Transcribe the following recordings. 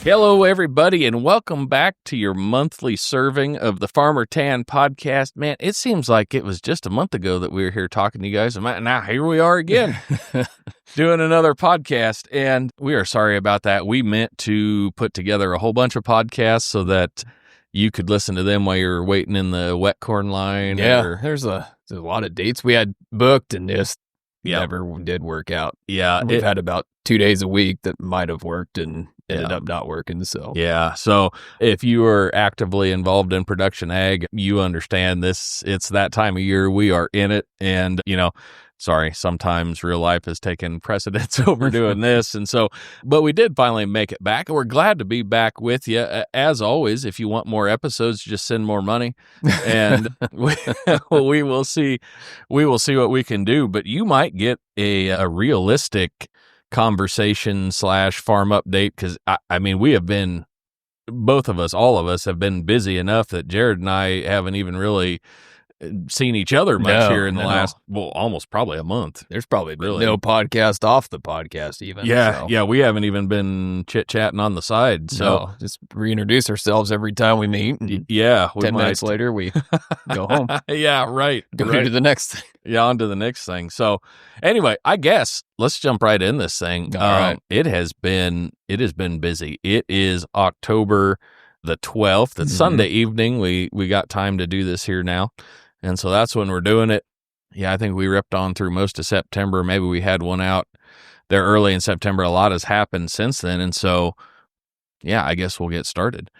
Hello, everybody, and welcome back to your monthly serving of the Farmer Tan podcast. Man, it seems like it was just a month ago that we were here talking to you guys, and now here we are again doing another podcast, and we are sorry about that. We meant to put together a whole bunch of podcasts so that you could listen to them while you're waiting in the wet corn line. Yeah, there's a lot of dates we had booked and just never did work out. Yeah. We've had about 2 days a week that might have worked and ended up not working. So if you are actively involved in production ag, you understand this. It's that time of year. We are in it. And, sometimes real life has taken precedence over doing this. And so, but we did finally make it back. And we're glad to be back with you. As always, if you want more episodes, just send more money. And we will see what we can do. But you might get a realistic conversation / farm update, because we have been, both of us, all of us have been busy enough that Jared and I haven't even really seen each other much here in the last, almost probably a month. There's probably been no podcast off the podcast even. Yeah, we haven't even been chit-chatting on the side. So just reintroduce ourselves every time we meet. And 10 minutes later, we go home. Yeah, right. Go to the next thing. Yeah, on to the next thing. So anyway, I guess let's jump right in this thing. All right. It has been busy. It is October the 12th. It's Sunday evening. We got time to do this here now. And so that's when we're doing it. Yeah, I think we ripped on through most of September. Maybe we had one out there early in September. A lot has happened since then. And so, I guess we'll get started.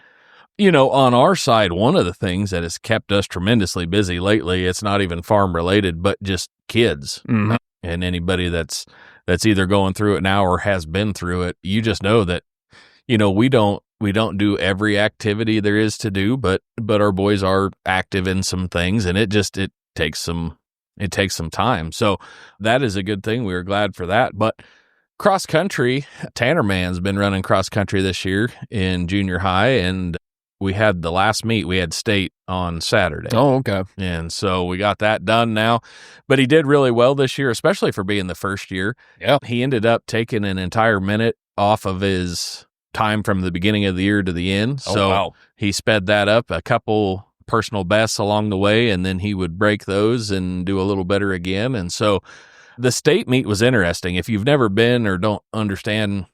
On our side, one of the things that has kept us tremendously busy lately, it's not even farm related, but just kids. Mm-hmm. And anybody that's either going through it now or has been through it, you just know that, we don't do every activity there is to do, but our boys are active in some things, and it takes some time. So that is a good thing. We were glad for that. But cross country, Tanner Man's been running cross country this year in junior high, and we had the last meet. We had state on Saturday. Oh, okay. And so we got that done now. But he did really well this year, especially for being the first year. Yeah. He ended up taking an entire minute off of his time from the beginning of the year to the end. So he sped that up, a couple personal bests along the way, and then he would break those and do a little better again. And so the state meet was interesting. If you've never been or don't understand,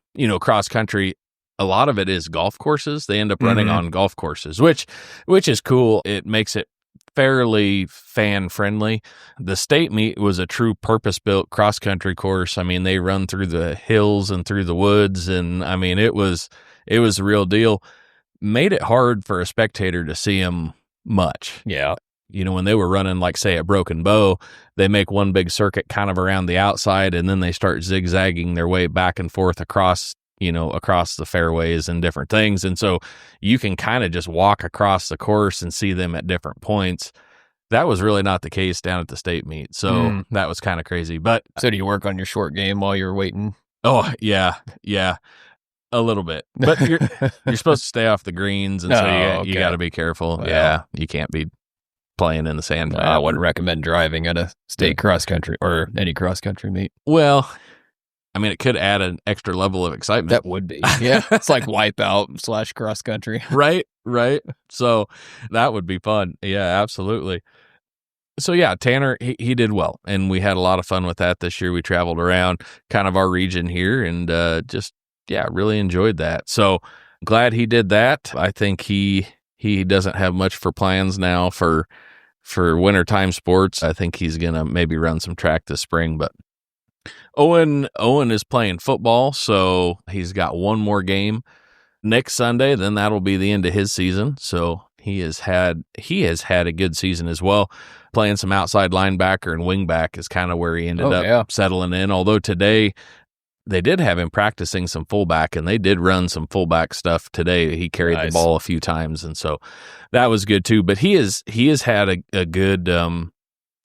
cross country, a lot of it is golf courses. They end up running on golf courses, which is cool. It makes it fairly fan friendly. The state meet was a true purpose built cross country course. They run through the hills and through the woods, and it was the real deal. Made it hard for a spectator to see them much. Yeah. When they were running, like say at Broken Bow, they make one big circuit kind of around the outside, and then they start zigzagging their way back and forth across the fairways and different things. And so you can kind of just walk across the course and see them at different points. That was really not the case down at the state meet. So that was kind of crazy. But so do you work on your short game while you're waiting? Oh, yeah. A little bit. But you're supposed to stay off the greens, and so you got to be careful. Well, yeah, you can't be playing in the sand. I wouldn't recommend driving at a state cross country or any cross country meet. Well, it could add an extra level of excitement. That would be. Yeah. It's like Wipeout / cross country. Right. So that would be fun. Yeah, absolutely. So Tanner, he did well, and we had a lot of fun with that this year. We traveled around kind of our region here, and really enjoyed that. So glad he did that. I think he doesn't have much for plans now for wintertime sports. I think he's going to maybe run some track this spring, but Owen is playing football, so he's got one more game next Sunday. Then that'll be the end of his season. So he has had a good season as well. Playing some outside linebacker and wingback is kind of where he ended up settling in. Although today they did have him practicing some fullback, and they did run some fullback stuff today. He carried the ball a few times, and so that was good too. But he has had a good.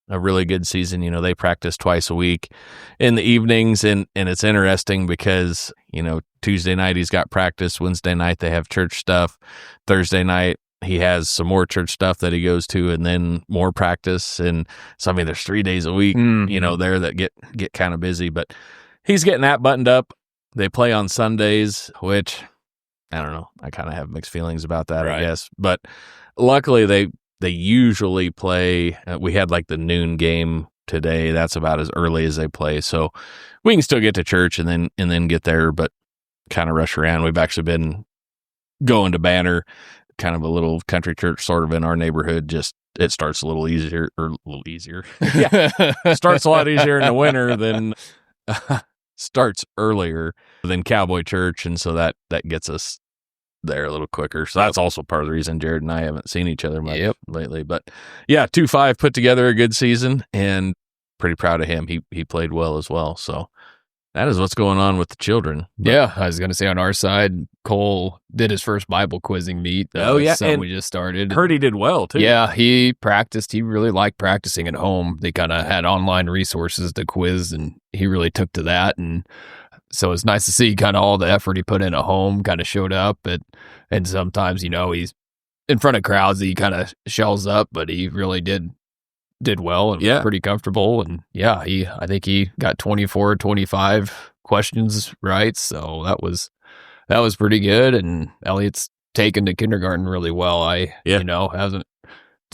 A really good season. They practice twice a week in the evenings, and it's interesting because, Tuesday night he's got practice, Wednesday night they have church stuff, Thursday night he has some more church stuff that he goes to, and then more practice. And so, there's 3 days a week, there that get kind of busy, but he's getting that buttoned up. They play on Sundays, which I don't know. I kind of have mixed feelings about that, I guess. But luckily, they usually play. We had like the noon game today. That's about as early as they play, so we can still get to church and then get there, but kind of rush around. We've actually been going to Banner, kind of a little country church sort of in our neighborhood. Just it starts a little easier. Yeah, starts a lot easier in the winter than starts earlier than Cowboy Church, and so that gets us there a little quicker. So that's also part of the reason Jared and I haven't seen each other much lately. But yeah, 2-5 put together a good season, and pretty proud of him. He played well as well. So that is what's going on with the children. But, yeah, I was going to say on our side, Cole did his first Bible quizzing meet. And we just started. Heard he did well too. Yeah, he practiced. He really liked practicing at home. They kind of had online resources to quiz, and he really took to that. And so it's nice to see kind of all the effort he put in at home kind of showed up. And sometimes, he's in front of crowds, he kind of shells up, but he really did well and was pretty comfortable. And I think he got 24, 25 questions right. So that was pretty good. And Elliot's taken to kindergarten really well.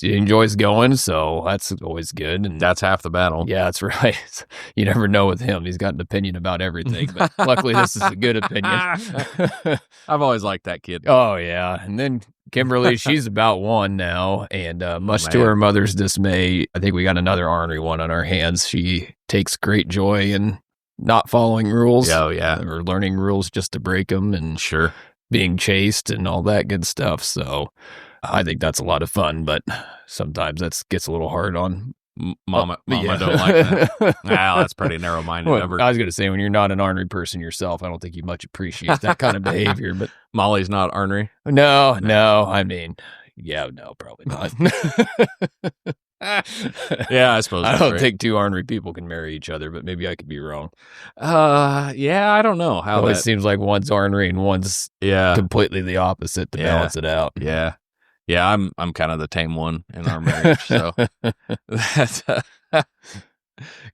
He enjoys going, so that's always good. And that's half the battle. Yeah, that's right. You never know with him. He's got an opinion about everything, but luckily this is a good opinion. I've always liked that kid. Oh, yeah. And then Kimberly, she's about 1 now, and much to her mother's dismay, I think we got another ornery one on our hands. She takes great joy in not following rules. Oh, yeah. Or learning rules just to break them, and being chased and all that good stuff. So I think that's a lot of fun, but sometimes that gets a little hard on Mama don't like that. Well, that's pretty narrow-minded. I was going to say, when you're not an ornery person yourself, I don't think you much appreciate that kind of behavior. But Molly's not ornery? No. I mean, no, probably not. Yeah, I suppose. I don't think 2 ornery people can marry each other, but maybe I could be wrong. Yeah, I don't know how it seems like one's ornery and one's completely the opposite to balance it out. Yeah. Yeah, I'm kind of the tame one in our marriage, so that's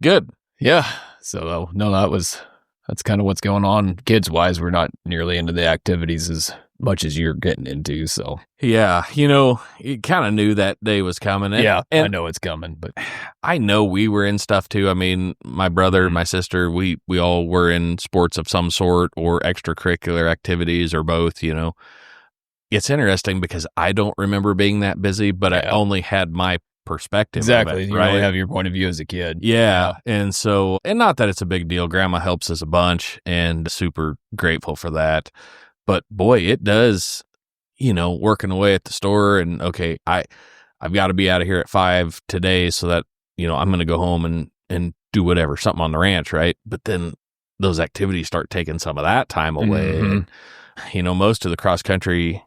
good. Yeah. So that's kind of what's going on kids wise. We're not nearly into the activities as much as you're getting into. So yeah, you kind of knew that day was coming. And I know it's coming, but I know we were in stuff too. I mean, my brother, my sister, we all were in sports of some sort or extracurricular activities or both. It's interesting because I don't remember being that busy, but I only had my perspective. Exactly. Of it, you only have your point of view as a kid. Yeah. And so, and not that it's a big deal. Grandma helps us a bunch and super grateful for that. But boy, it does, working away at the store and okay, I've got to be out of here at 5 today so that, I'm going to go home and do whatever, something on the ranch. Right. But then those activities start taking some of that time away. Mm-hmm. And, most of the cross country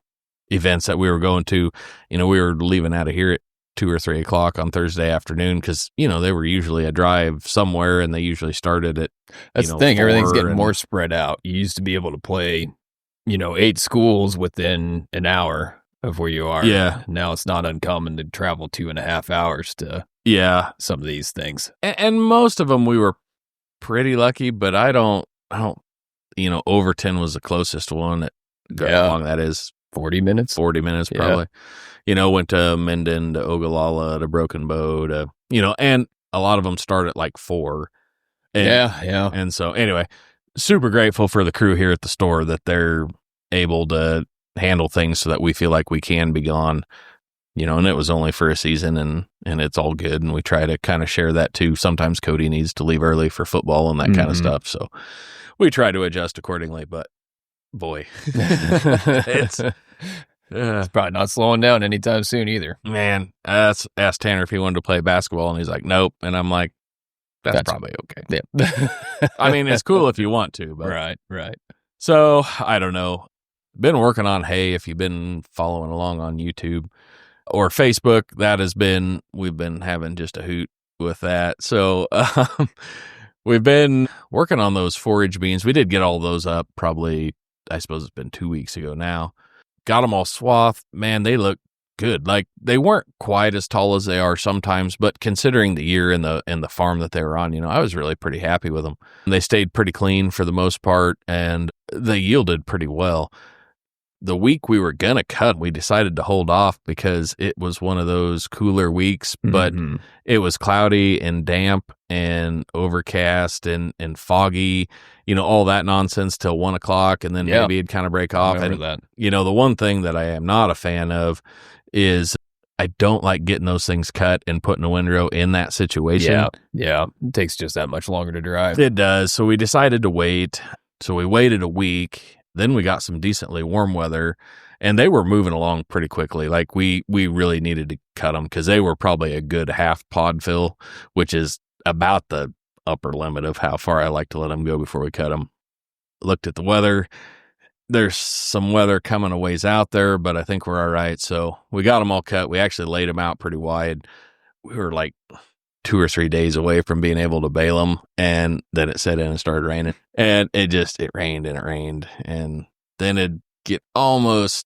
events that we were going to, we were leaving out of here at 2 or 3 o'clock on Thursday afternoon because, they were usually a drive somewhere and they usually started at, that's the thing. Everything's getting more spread out. You used to be able to play, 8 schools within an hour of where you are. Yeah. Now it's not uncommon to travel 2.5 hours to some of these things. And most of them we were pretty lucky, but I don't, Overton was the closest one. How long that is. 40 minutes? 40 minutes, probably. Went to Minden, to Ogallala, to Broken Bow, to, and a lot of them start at like 4. And, And so, anyway, super grateful for the crew here at the store that they're able to handle things so that we feel like we can be gone, and it was only for a season and it's all good. And we try to kind of share that too. Sometimes Cody needs to leave early for football and that kind of stuff. So we try to adjust accordingly, but boy, it's probably not slowing down anytime soon either. Man, I asked Tanner if he wanted to play basketball, and he's like, nope. And I'm like, that's probably okay. Yeah. I mean, it's cool if you want to, but right. So I don't know. Been working on hay. If you've been following along on YouTube or Facebook, we've been having just a hoot with that. So we've been working on those forage beans. We did get all those up probably. I suppose it's been 2 weeks ago now. Got them all swathed. Man, they look good. Like they weren't quite as tall as they are sometimes, but considering the year and the farm that they were on, I was really pretty happy with them. They stayed pretty clean for the most part, and they yielded pretty well. the week we were going to cut, we decided to hold off because it was one of those cooler weeks, but it was cloudy and damp and overcast and foggy, all that nonsense till 1 o'clock. And then maybe it'd kind of break off. And, that. The one thing that I am not a fan of is I don't like getting those things cut and put in a windrow in that situation. Yeah. It takes just that much longer to drive. It does. So we decided to wait. So we waited a week. Then we got some decently warm weather, and they were moving along pretty quickly. Like we really needed to cut them because they were probably a good half pod fill, which is about the upper limit of how far I like to let them go before we cut them. Looked at the weather. There's some weather coming a ways out there, but I think we're all right. So we got them all cut. We actually laid them out pretty wide. We were like 2 or 3 days away from being able to bale them, and then it set in and started raining, and it rained and it rained, and then it'd get almost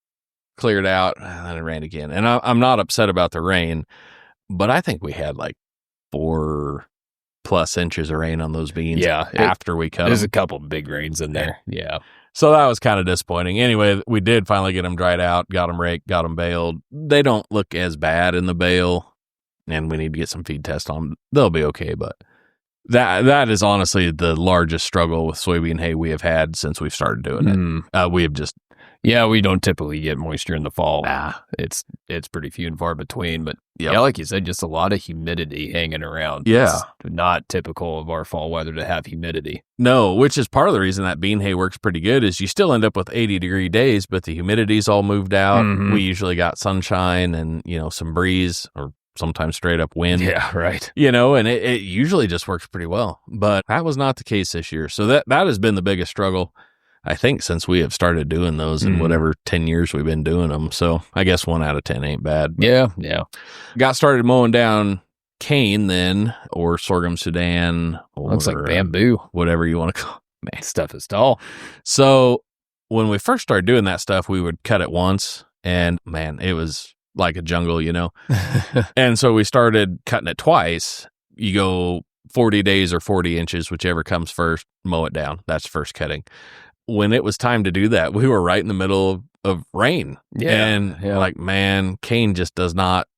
cleared out, and then it rained again. And I'm not upset about the rain, but I think we had like 4+ inches of rain on those beans after we cut them. There's a couple big rains in there. Yeah. So that was kind of disappointing. Anyway, we did finally get them dried out, got them raked, got them baled. They don't look as bad in the bale, and we need to get some feed tests on them. They'll be okay, but that is honestly the largest struggle with soybean hay we have had since we've started doing it. We have just... Yeah, we don't typically get moisture in the fall. Nah. It's pretty few and far between, but like you said, just a lot of humidity hanging around. Yeah. It's not typical of our fall weather to have humidity. No, which is part of the reason that bean hay works pretty good is you still end up with 80-degree days, but the humidity's all moved out. We usually got sunshine and, some breeze or sometimes straight up wind. Yeah, right. And it usually just works pretty well, but that was not the case this year. So that has been the biggest struggle, I think, since we have started doing those in whatever 10 years we've been doing them. So I guess 1 out of 10 ain't bad. Yeah. Got started mowing down cane then, or sorghum Sudan, or looks like bamboo, whatever you want to call it. Man, stuff is tall. So when we first started doing that stuff, we would cut it once, and man, it was like a jungle, And so we started cutting it twice. You go 40 days or 40 inches, whichever comes first, mow it down. That's first cutting. When it was time to do that, we were right in the middle of rain. And like, man, cane just does not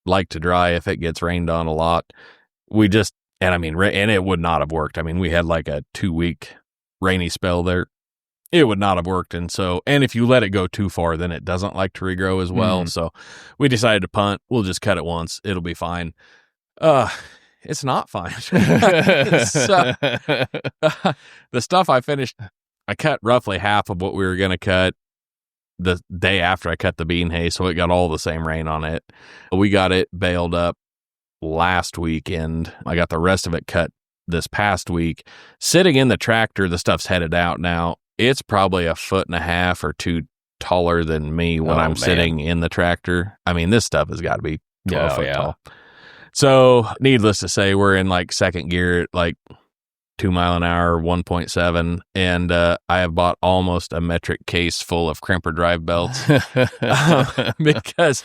like to dry if it gets rained on a lot. And it would not have worked. I mean, we had like a 2-week rainy spell there. It would not have worked. And if you let it go too far, then it doesn't like to regrow as well. So we decided to punt. We'll just cut it once. It'll be fine. It's not fine. The stuff I finished, I cut roughly half of what we were going to cut the day after I cut the bean hay, so it got all the same rain on it. We got it baled up last weekend. I got the rest of it cut this past week. Sitting in the tractor, the stuff's headed out now. It's probably 1.5 or 2 taller than me when I'm sitting in the tractor. I mean, this stuff has got to be 12 foot tall. So needless to say, we're in like second gear at like 2 mile an hour, 1.7. And I have bought almost a metric case full of crimper drive belts because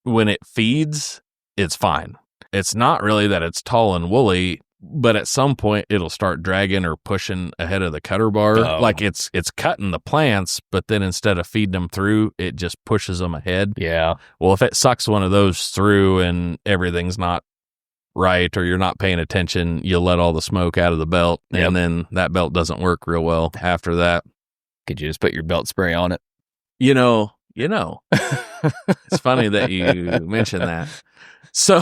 when it feeds, it's fine. It's not really that it's tall and woolly, but at some point it'll start dragging or pushing ahead of the cutter bar. Like it's cutting the plants, but then instead of feeding them through, it just pushes them ahead. Yeah. Well, if it sucks one of those through and everything's not right, or you're not paying attention, you'll let all the smoke out of the belt, and then that belt doesn't work real well after that. Could you just put your belt spray on it? It's funny that you mentioned that. So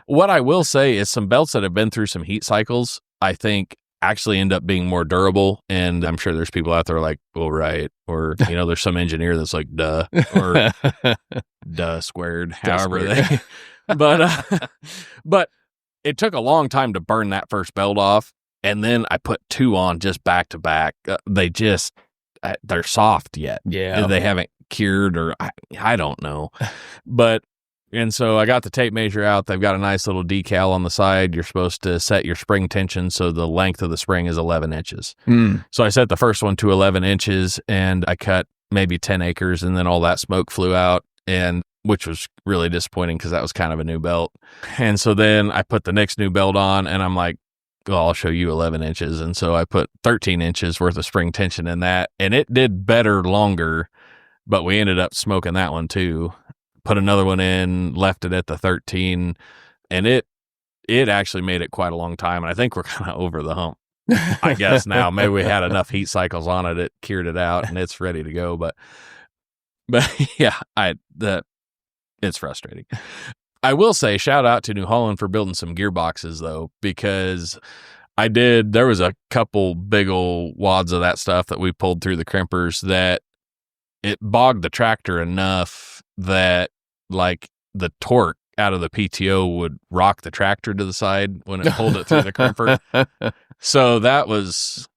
what I will say is some belts that have been through some heat cycles, I think actually end up being more durable. And I'm sure there's people out there like, well, right. Or, there's some engineer that's like, duh, or duh squared, but it took a long time to burn that first belt off. And then I put 2 on just back to back. They're soft yet. Yeah. They haven't cured, or I don't know. And so I got the tape measure out. They've got a nice little decal on the side. You're supposed to set your spring tension so the length of the spring is 11 inches. So I set the first one to 11 inches, and I cut maybe 10 acres, and then all that smoke flew out, which was really disappointing because that was kind of a new belt. And so then I put the next new belt on, and I'm like, well, I'll show you 11 inches. And so I put 13 inches worth of spring tension in that, and it did better longer, but we ended up smoking that one too. Put another one in, left it at the 13, and it actually made it quite a long time. And I think we're kind of over the hump, I guess now. Maybe we had enough heat cycles on it, it cured it out, and it's ready to go. But yeah, it's frustrating. I will say shout out to New Holland for building some gearboxes though, because there was a couple big old wads of that stuff that we pulled through the crimpers that it bogged the tractor enough that like the torque out of the PTO would rock the tractor to the side when it pulled it through the crimper. So that was...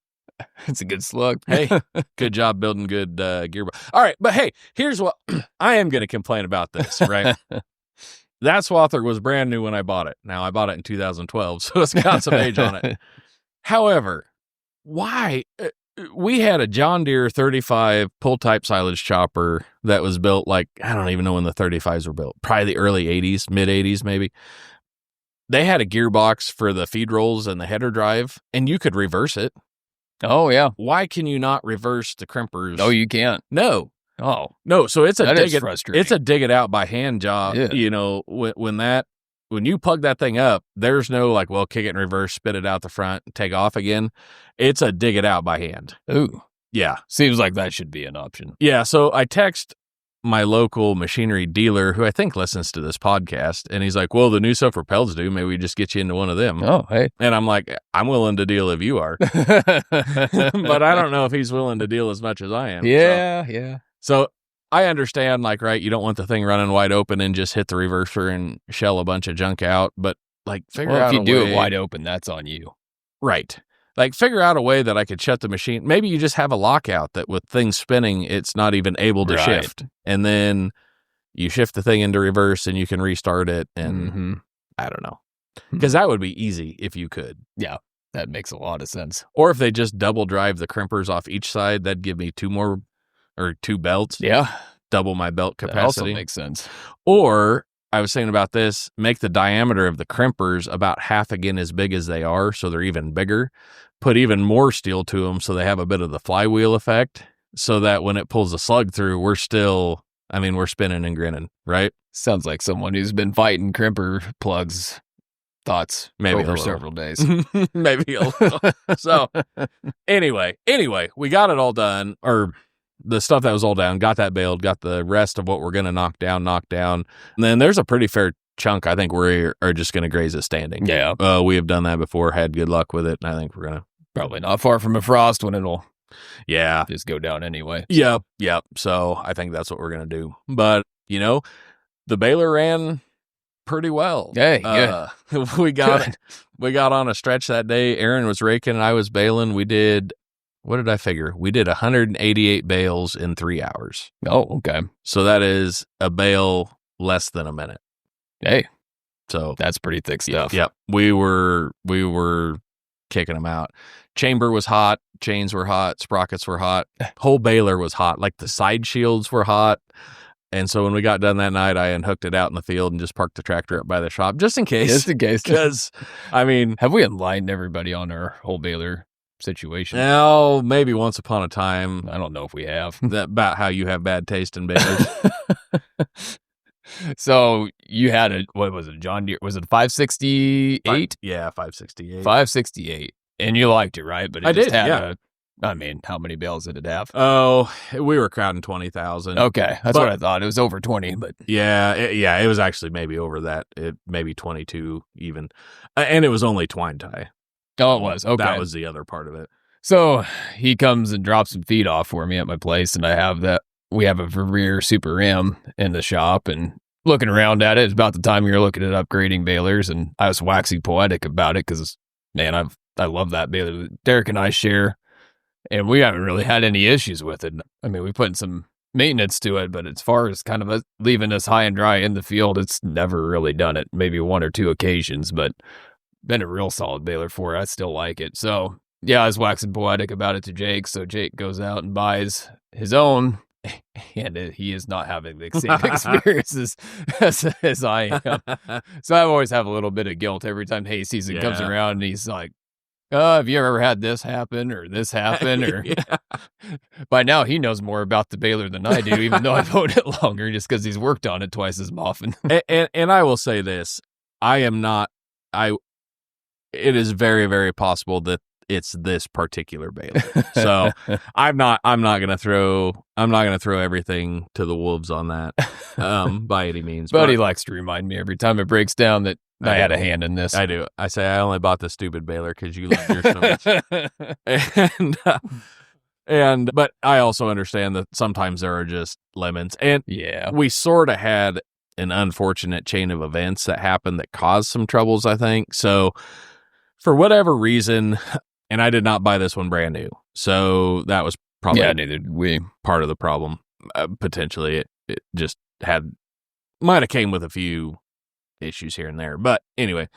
It's a good slug. Hey, good job building good gearbox. All right, but hey, here's what I am going to complain about this, right? That Swather was brand new when I bought it. Now, I bought it in 2012, so it's got some age on it. However, why? We had a John Deere 35 pull-type silage chopper that was built like, I don't even know when the 35s were built. Probably the early 80s, mid-80s maybe. They had a gearbox for the feed rolls and the header drive, and you could reverse it. Oh, yeah. Why can you not reverse the crimpers? Oh, you can't. No. Oh. No, so it's a frustrating. It's a dig it out by hand job. Yeah. You know, when you plug that thing up, there's no like, well, kick it in reverse, spit it out the front, and take off again. It's a dig it out by hand. Ooh. Yeah. Seems like that should be an option. Yeah, so I text my local machinery dealer, who I think listens to this podcast, and he's like, well, the new stuff for Pelds do. Maybe we just get you into one of them. Oh, hey. And I'm like, I'm willing to deal if you are. But I don't know if he's willing to deal as much as I am. Yeah. So I understand, like, right, you don't want the thing running wide open and just hit the reverser and shell a bunch of junk out, but like figure out if you a do way. it wide open, that's on you. Right. Like figure out a way that I could shut the machine. Maybe you just have a lockout that with things spinning, it's not even able to shift. And then you shift the thing into reverse and you can restart it. And I don't know. Because that would be easy if you could. Yeah, that makes a lot of sense. Or if they just double drive the crimpers off each side, that'd give me two belts. Yeah. Double my belt capacity. That also makes sense. Or I was thinking about this, make the diameter of the crimpers about half again as big as they are, so they're even bigger. Put even more steel to them so they have a bit of the flywheel effect, so that when it pulls the slug through, we're spinning and grinning, right? Sounds like someone who's been fighting crimper plugs thoughts maybe over several days. Maybe a little. So anyway, we got it all done, or the stuff that was all down, got that baled, got the rest of what we're going to knock down. And then there's a pretty fair chunk I think we are just going to graze it standing. Yeah. We have done that before, had good luck with it, and I think we're going to. Probably not far from a frost when it'll just go down anyway. Yep. So I think that's what we're going to do. But, the baler ran pretty well. Hey, good. We got on a stretch that day. Aaron was raking and I was baling. We did, what did I figure? We did 188 bales in 3 hours. Oh, okay. So that is a bale less than a minute. Hey, so that's pretty thick stuff. Yep. We were kicking them out. Chamber was hot. Chains were hot. Sprockets were hot. Whole baler was hot. Like the side shields were hot. And so when we got done that night, I unhooked it out in the field and just parked the tractor up by the shop just in case. Because, have we enlightened everybody on our whole baler situation? No, maybe once upon a time. I don't know if we have. About how you have bad taste in balers. So you had what was it, John Deere? Was it a 568? Yeah, 568. 568. And you liked it, right? But I did, yeah. How many bales did it have? Oh, we were crowding 20,000. Okay, that's what I thought. It was over 20, but it was actually maybe over that. Maybe 22 even, and it was only twine tie. Oh, it was. Okay, that was the other part of it. So he comes and drops some feed off for me at my place, and we have a Vermeer Super M in the shop, and looking around at it, it's about the time we were looking at upgrading balers, and I was waxing poetic about it because, man, I love that baler that Derek and I share, and we haven't really had any issues with it. I mean, we put in some maintenance to it, but as far as kind of leaving us high and dry in the field, it's never really done it. Maybe one or two occasions, but been a real solid baler for it. I still like it. So, yeah, I was waxing poetic about it to Jake, so Jake goes out and buys his own, and he is not having the same experiences as I am. So I always have a little bit of guilt every time hay season comes around, and he's like, Have you ever had this happen or this happen? Or Yeah. by now he knows more about the baler than I do, even though I've owned it longer, just because he's worked on it twice as often. And I will say this, I am not, it is very, very possible that it's this particular baler. So I'm not gonna throw everything to the wolves on that, by any means. But he likes to remind me every time it breaks down that I had a hand in this. I do. I say I only bought the stupid baler because you love yours so much. But I also understand that sometimes there are just lemons. And yeah, we sort of had an unfortunate chain of events that happened that caused some troubles, I think. So for whatever reason, and I did not buy this one brand new, so that was probably neither did we. Part of the problem. Potentially, it just might have came with a few issues here and there. But anyway,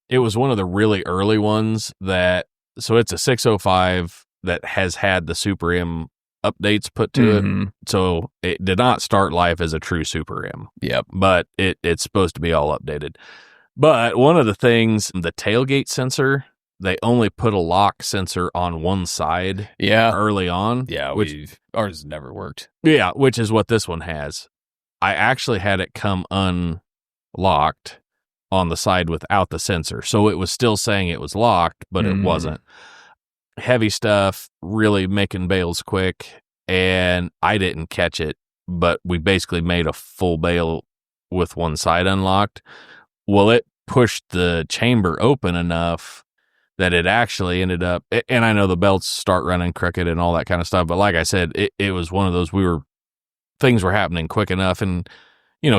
it was one of the really early ones so it's a 605 that has had the Super M updates put to it. So it did not start life as a true Super M. Yep. But it's supposed to be all updated. But one of the things, the tailgate sensor, they only put a lock sensor on one side early on. Yeah, ours never worked. Yeah, which is what this one has. I actually had it come unlocked on the side without the sensor. So it was still saying it was locked, but it wasn't. Heavy stuff, really making bales quick, and I didn't catch it, but we basically made a full bale with one side unlocked. Well, it pushed the chamber open enough that it actually ended up, and I know the belts start running crooked and all that kind of stuff, but like I said, it was one of those, things were happening quick enough, and,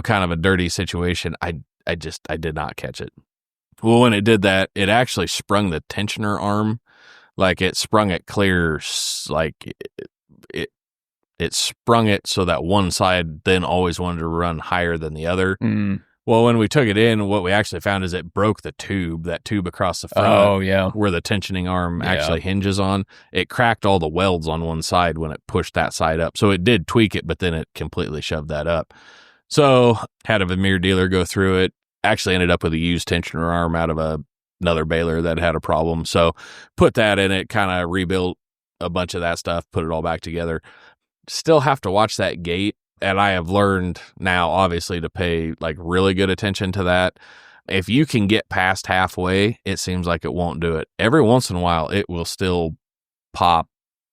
kind of a dirty situation. I did not catch it. Well, when it did that, it actually sprung the tensioner arm. Like it sprung it clear, like it sprung it so that one side then always wanted to run higher than the other. Well, when we took it in, what we actually found is it broke that tube across the front. Oh, yeah. Where the tensioning arm actually hinges on. It cracked all the welds on one side when it pushed that side up. So it did tweak it, but then it completely shoved that up. So had a Vermeer dealer go through it. Actually ended up with a used tensioner arm out of another baler that had a problem. So put that in it, kind of rebuilt a bunch of that stuff, put it all back together. Still have to watch that gate. And I have learned now, obviously, to pay like really good attention to that. If you can get past halfway, it seems like it won't do it. Every once in a while, it will still pop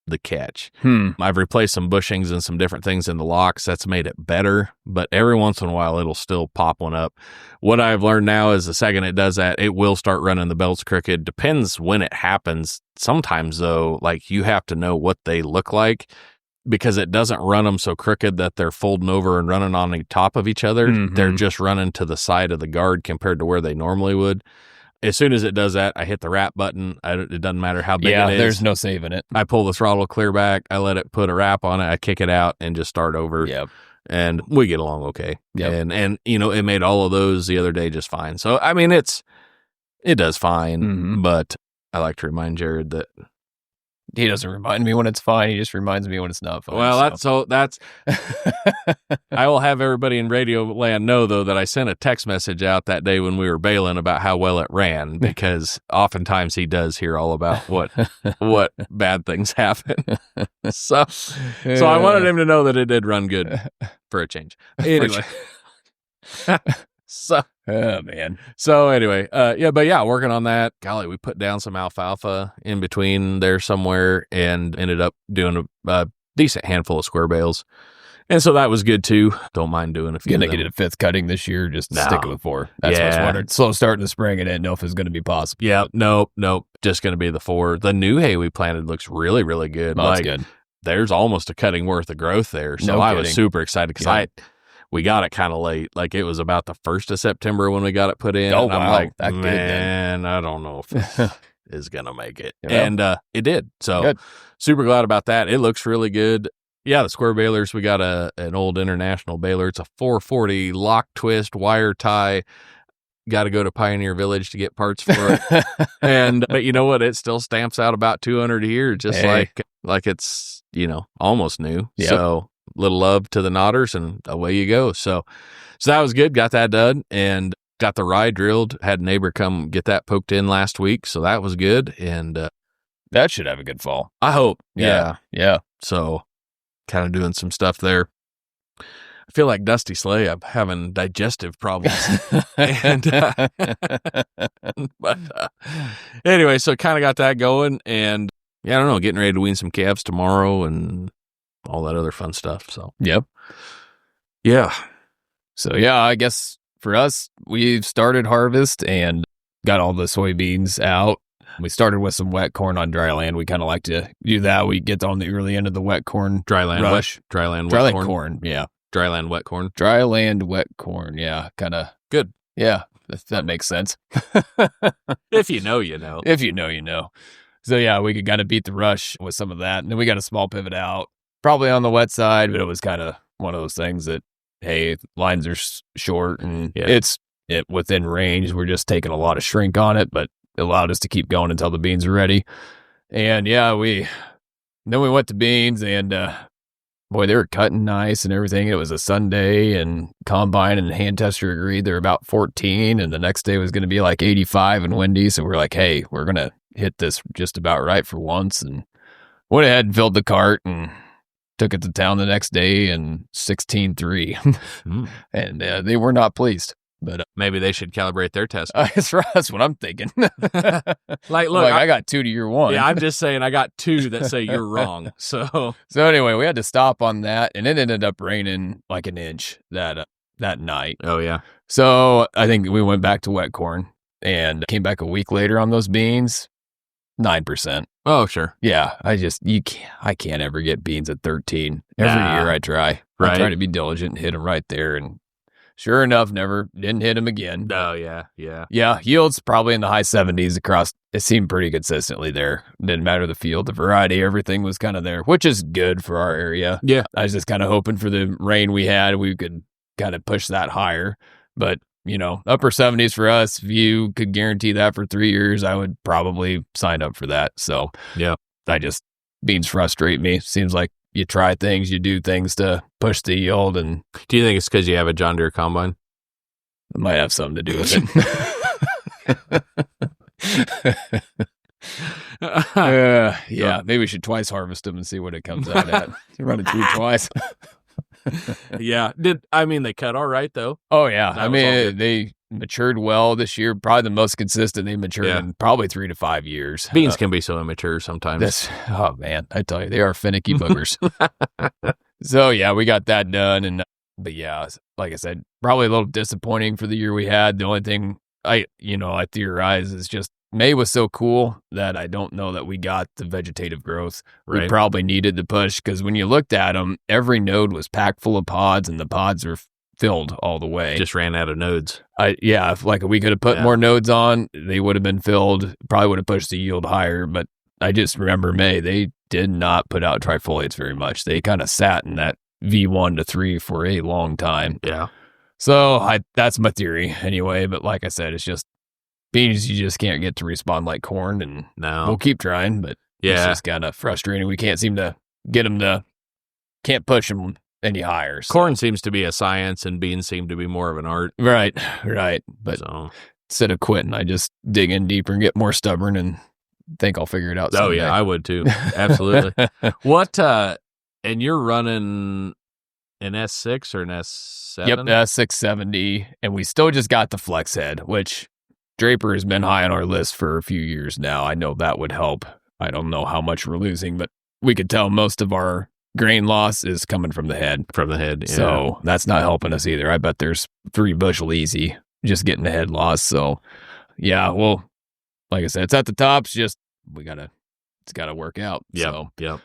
the catch. I've replaced some bushings and some different things in the locks. That's made it better. But every once in a while, it'll still pop one up. What I've learned now is the second it does that, it will start running the belts crooked. Depends when it happens. Sometimes, though, like you have to know what they look like, because it doesn't run them so crooked that they're folding over and running on the top of each other. They're just running to the side of the guard compared to where they normally would. As soon as it does that, I hit the wrap button. It doesn't matter how big it is. There's no saving it. I pull the throttle clear back. I let it put a wrap on it. I kick it out and just start over. Yep. And we get along okay. Yep. And it made all of those the other day just fine. So, I mean, it does fine, but I like to remind Jared that he doesn't remind me when it's fine. He just reminds me when it's not fine. Well, that's I will have everybody in radio land know, though, that I sent a text message out that day when we were bailing about how well it ran, because oftentimes he does hear all about what bad things happen. So I wanted him to know that it did run good for a change. Anyway. Oh, man. So anyway, working on that. Golly, we put down some alfalfa in between there somewhere and ended up doing a decent handful of square bales. And so that was good too. Don't mind doing a few. Gonna get it a fifth cutting this year, just stick it with 4. That's what I was wondering. Slow start in the spring, I didn't know if it was going to be possible. Yeah, nope. Just going to be the 4. The new hay we planted looks really, really good. That's good. There's almost a cutting worth of growth there. So I was super excited because we got it kind of late. Like it was about the 1st of September when we got it put in. Oh, and I'm wow. like, that good, man, I don't know if this is going to make it. Yeah. And it did. So super glad about that. It looks really good. Yeah, the square balers, we got an old International baler. It's a 440 lock twist wire tie. Got to go to Pioneer Village to get parts for it. But you know what? It still stamps out about 200 a year, just like it's, almost new. Yep. So little love to the Nodders and away you go. So that was good. Got that done. And got the rye drilled. Had a neighbor come get that poked in last week, so that was good. And that should have a good fall. I hope. Yeah. So kind of doing some stuff there. I feel like Dusty Slay. I'm having digestive problems. But anyway, so kind of got that going. And I don't know, getting ready to wean some calves tomorrow and all that other fun stuff. So, yep. Yeah. So, I guess for us, we've started harvest and got all the soybeans out. We started with some wet corn on dry land. We kind of like to do that. We get on the early end of the wet corn dry land rush. Dry land wet corn. Yeah. Dry land wet corn. Dry land wet corn. Yeah. Kind of good. Yeah. That makes sense. If you know, you know. If you know, you know. So, we could kind of beat the rush with some of that. And then we got a small pivot out, probably on the wet side, but it was kind of one of those things that, hey, lines are short and it's within range. We're just taking a lot of shrink on it, but it allowed us to keep going until the beans are ready. And then we went to beans and boy, they were cutting nice and everything. It was a Sunday and combine and hand tester agreed they're about 14 and the next day was going to be like 85 and windy. So we're like, hey, we're going to hit this just about right for once, and went ahead and filled the cart and took it to town the next day and 16.3. And they were not pleased. But maybe they should calibrate their test. That's what I'm thinking. Like, look, I got 2 to your 1. Yeah, I'm just saying I got 2 that say you're wrong. So anyway, we had to stop on that, and it ended up raining like an inch that night. Oh yeah. So I think we went back to wet corn and came back a week later on those beans, 9%. Oh sure. Yeah, I can't ever get beans at 13. Every year I try. Right. I try to be diligent and hit them right there, and sure enough, didn't hit them again. Oh, yeah. Yeah, yields probably in the high 70s across. It seemed pretty consistently there. Didn't matter the field, the variety, everything was kind of there, which is good for our area. Yeah. I was just kind of hoping for the rain we had, we could kind of push that higher. But, upper 70s for us, if you could guarantee that for 3 years, I would probably sign up for that. So, yeah, beans frustrate me. Seems like you try things, you do things to push the yield. And do you think it's because you have a John Deere combine? It might have something to do with it. Maybe we should twice harvest them and see what it comes out at. Run it through twice. Yeah. They cut all right though? Oh yeah. They matured well this year. Probably the most consistent they matured in probably 3 to 5 years. Beans can be so immature sometimes. Oh man, I tell you, they are finicky boogers. So we got that done. But like I said, probably a little disappointing for the year we had. The only thing I theorize is just May was so cool that I don't know that we got the vegetative growth we probably needed to push, because when you looked at them, every node was packed full of pods and the pods were filled all the way. Just ran out of nodes. If we could have put more nodes on, they would have been filled, probably would have pushed the yield higher. But I just remember May, they did not put out trifoliates very much. They kind of sat in that V1 to 3 for a long time. Yeah. So that's my theory anyway. But like I said, it's just beans you just can't get to respond like corn, and we'll keep trying, but it's just kind of frustrating. We can't seem to get them can't push them any higher. So. Corn seems to be a science and beans seem to be more of an art. Right. But instead of quitting, I just dig in deeper and get more stubborn and think I'll figure it out someday. Oh yeah, I would too. Absolutely. What, and you're running an S6 or an S7? Yep, S670, and we still just got the flex head, which Draper has been high on our list for a few years now. I know that would help. I don't know how much we're losing, but we could tell most of our grain loss is coming from the head. From the head, yeah. So that's not helping us either. I bet there's 3 bushel easy just getting the head loss. So, well, like I said, it's at the top. It's just it's got to work out. Yep.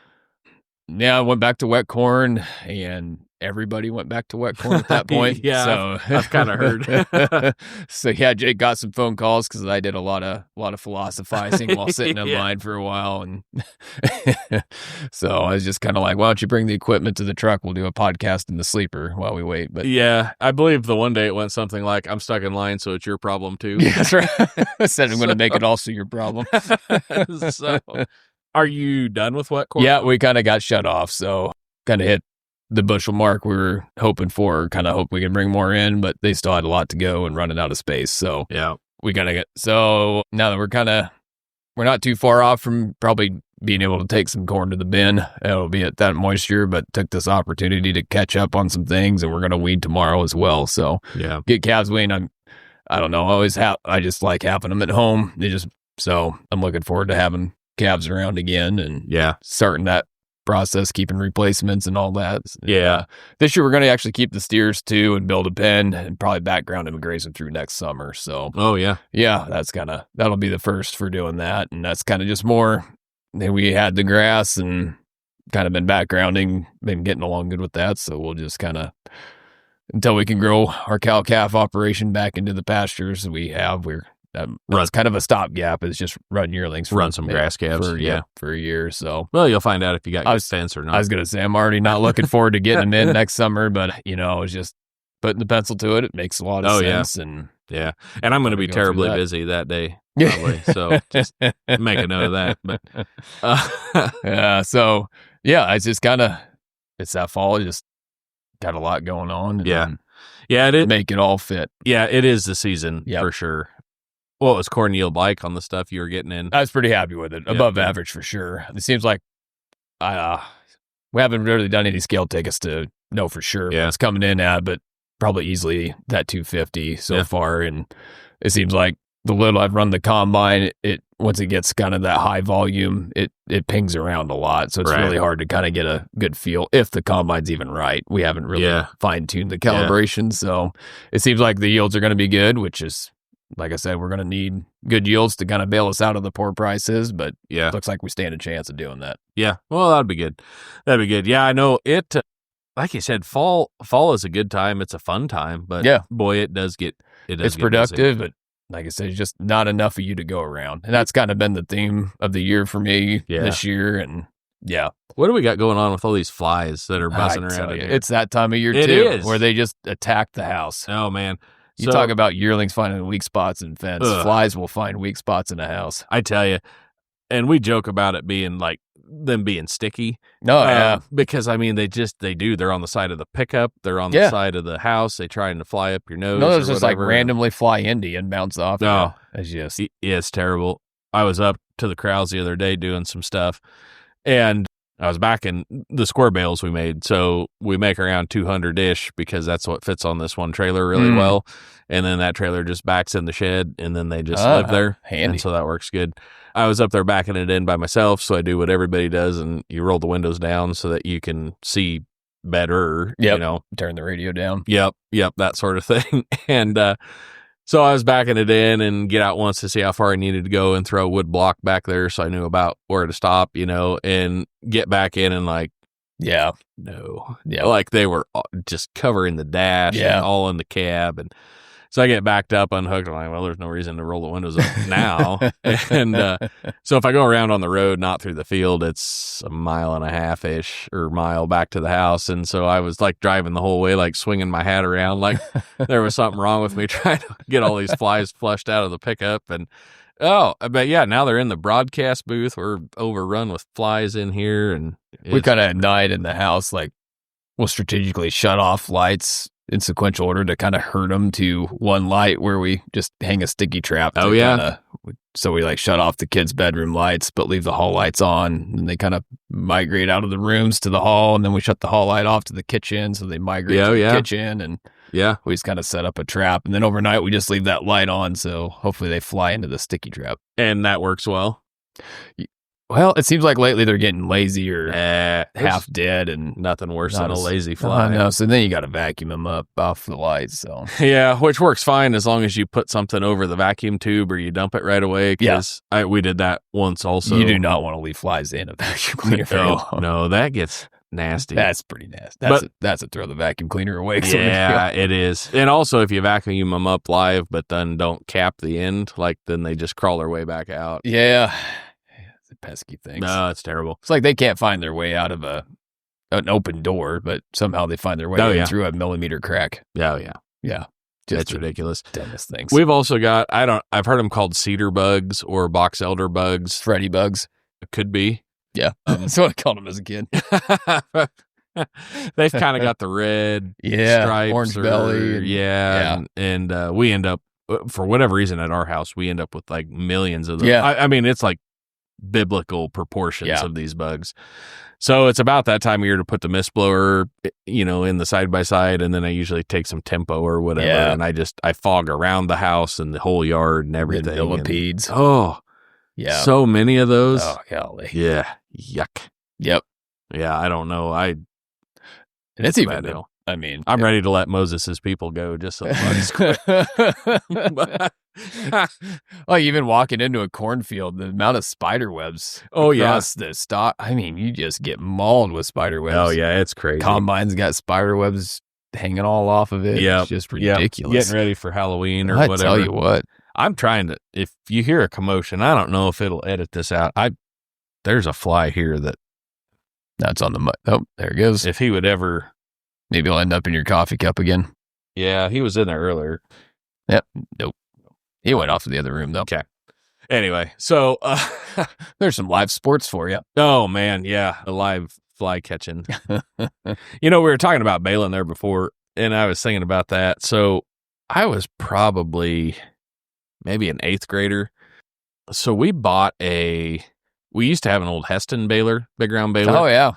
I went back to wet corn, and everybody went back to wet corn at that point. So I've kind of heard. So Jake got some phone calls because I did a lot of philosophizing while sitting in line for a while, and so I was just kind of like, "Why don't you bring the equipment to the truck? We'll do a podcast in the sleeper while we wait." But I believe the one day it went something like, "I'm stuck in line, so it's your problem too." Yeah, that's right. I said I'm going to make it also your problem. So, are you done with wet corn? Yeah, we kind of got shut off, so kind of hit the bushel mark we were hoping for. Kind of hope we can bring more in, but they still had a lot to go and running out of space. So Yeah. we gotta get. So now that we're not too far off from probably being able to take some corn to the bin. It'll be at that moisture, but took this opportunity to catch up on some things, and we're gonna weed tomorrow as well. So Yeah. get calves weaned. I don't know. I just like having them at home. So I'm looking forward to having calves around again and Yeah. starting that process, keeping replacements and all that. Yeah. This year we're going to actually keep the steers too and build a pen and probably background them and graze them through next summer. So Oh, yeah. yeah, that'll be the first for doing that. And that's kind of just more than we had the grass and kind of been backgrounding, been getting along good with that. So we'll just kind of, until we can grow our cow-calf operation back into the pastures that's kind of a stopgap, is just run yearlings. Run some grass calves. For a year. So, well, you'll find out if you got good fence or not. I was going to say, I'm already not looking forward to getting them in next summer, but it's just putting the pencil to it. It makes a lot of sense. Yeah. And I'm going to be terribly busy that day, probably. So just make a note of that. But yeah. So yeah, it's just it's that fall. Just got a lot going on. And it make it all fit. Yeah, it is the season for sure. What was corn yield like on the stuff you were getting in? I was pretty happy with it. Above average for sure. It seems like we haven't really done any scale tickets to know for sure what it's coming in at, but probably easily that 250 so far. And it seems like the little I've run the combine, once it gets kind of that high volume, it pings around a lot. So it's really hard to kind of get a good feel if the combine's even right. We haven't really fine-tuned the calibration. So it seems like the yields are going to be good, which is, like I said, we're going to need good yields to kind of bail us out of the poor prices, but it looks like we stand a chance of doing that. Yeah. Well, that'd be good. Yeah, I know it. Like you said, fall is a good time. It's a fun time, but boy, it's productive, busy. But like I said, it's just not enough of you to go around. And that's kind of been the theme of the year for me this year. And what do we got going on with all these flies that are buzzing around here? It's that time of year too, where they just attack the house. Oh man. You talk about yearlings finding weak spots in fence. Flies will find weak spots in a house. I tell you. And we joke about it being like them being sticky. Because I mean, they do. They're on the side of the pickup. They're on the side of the house. They trying to fly up your nose. No, those just like randomly fly into you and bounce off. No, it's terrible. I was up to the corrals the other day doing some stuff, and I was back in the square bales we made. So we make around 200-ish because that's what fits on this one trailer really well. And then that trailer just backs in the shed, and then they just live there. Handy. And so that works good. I was up there backing it in by myself, so I do what everybody does, and you roll the windows down so that you can see better. Turn the radio down. Yep, that sort of thing. And so I was backing it in and get out once to see how far I needed to go and throw a wood block back there so I knew about where to stop, and get back in and like, like they were just covering the dash and all in the cab. And so I get backed up, unhooked. I'm like, well, there's no reason to roll the windows up now. And so if I go around on the road, not through the field, it's 1.5 miles-ish or mile back to the house. And so I was like driving the whole way, like swinging my hat around, like there was something wrong with me trying to get all these flies flushed out of the pickup. And but now they're in the broadcast booth. We're overrun with flies in here. And we kind of at night in the house, like we'll strategically shut off lights in sequential order to kind of herd them to one light where we just hang a sticky trap. So we like shut off the kids' bedroom lights, but leave the hall lights on, and they kind of migrate out of the rooms to the hall, and then we shut the hall light off to the kitchen, so they migrate to the kitchen, and we just kind of set up a trap, and then overnight we just leave that light on, so hopefully they fly into the sticky trap. And that works well. Well, it seems like lately they're getting lazy or half dead, and nothing worse than a lazy fly. No, so then you got to vacuum them up off the lights. So which works fine as long as you put something over the vacuum tube or you dump it right away. Because we did that once also. You do not want to leave flies in a vacuum cleaner for long. No, that gets nasty. That's pretty nasty. That's a throw the vacuum cleaner away. Yeah, it is. And also, if you vacuum them up live, but then don't cap the end, like then they just crawl their way back out. Yeah. Pesky things. No, it's terrible. It's like they can't find their way out of an open door, but somehow they find their way in through a millimeter crack. Yeah. It's ridiculous. Dumbest things. We've also got I've heard them called cedar bugs or box elder bugs. Freddy bugs. It could be. Yeah, that's what I called them as a kid. They've kind of got the red stripes, orange belly. And we end up, for whatever reason at our house, we end up with like millions of them. Yeah. I mean, it's like biblical proportions of these bugs. So it's about that time of year to put the mist blower, in the side-by-side, and then I usually take some Tempo or whatever, and I fog around the house and the whole yard and everything. Millipedes. So many of those. Oh, golly. Yeah. Yuck. Yep. Yeah, I don't know. And it's even, I mean, I'm ready to let Moses' people go just so the bugs quit. Oh, even walking into a cornfield, the amount of spider webs across the stock. I mean, you just get mauled with spider webs. Oh, yeah, it's crazy. Combine's got spider webs hanging all off of it. It's just ridiculous. Getting ready for Halloween or whatever. I tell you what. I'm trying to, if you hear a commotion, I don't know if it'll edit this out. There's a fly here that's on the mud. Oh, there it goes. If he would ever. Maybe he'll end up in your coffee cup again. Yeah, he was in there earlier. Yep. Nope. He went off to the other room, though. Okay. Anyway, so there's some live sports for you. Oh, man. Yeah. The live fly catching. We were talking about Baling there before, and I was thinking about that. So I was probably maybe an 8th grader. So we used to have an old Heston baler, big round baler. Oh, yeah.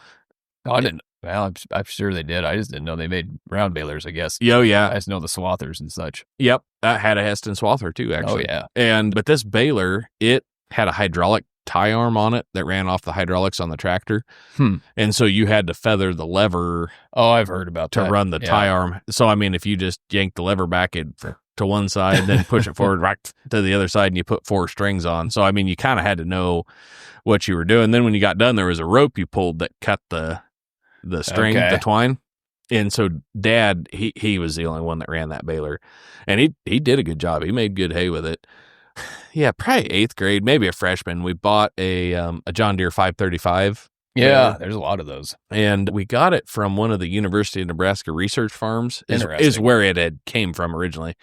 Oh, I didn't. Well, I'm sure they did. I just didn't know they made round balers, I guess. Oh, yeah. I just know the swathers and such. Yep. I had a Heston swather, too, actually. Oh, yeah. But this baler, it had a hydraulic tie arm on it that ran off the hydraulics on the tractor. And so you had to feather the lever. Oh, I've heard about that. To run the tie arm. So, I mean, if you just yank the lever back to one side, then push it forward right to the other side, and you put 4 strings on. So, I mean, you kind of had to know what you were doing. Then when you got done, there was a rope you pulled that cut the string, the twine. And so Dad, he was the only one that ran that baler, and he did a good job. He made good hay with it. Yeah, probably 8th grade, maybe a freshman. We bought a John Deere 535. Yeah, there's a lot of those. And we got it from one of the University of Nebraska research farms, is where it had came from originally.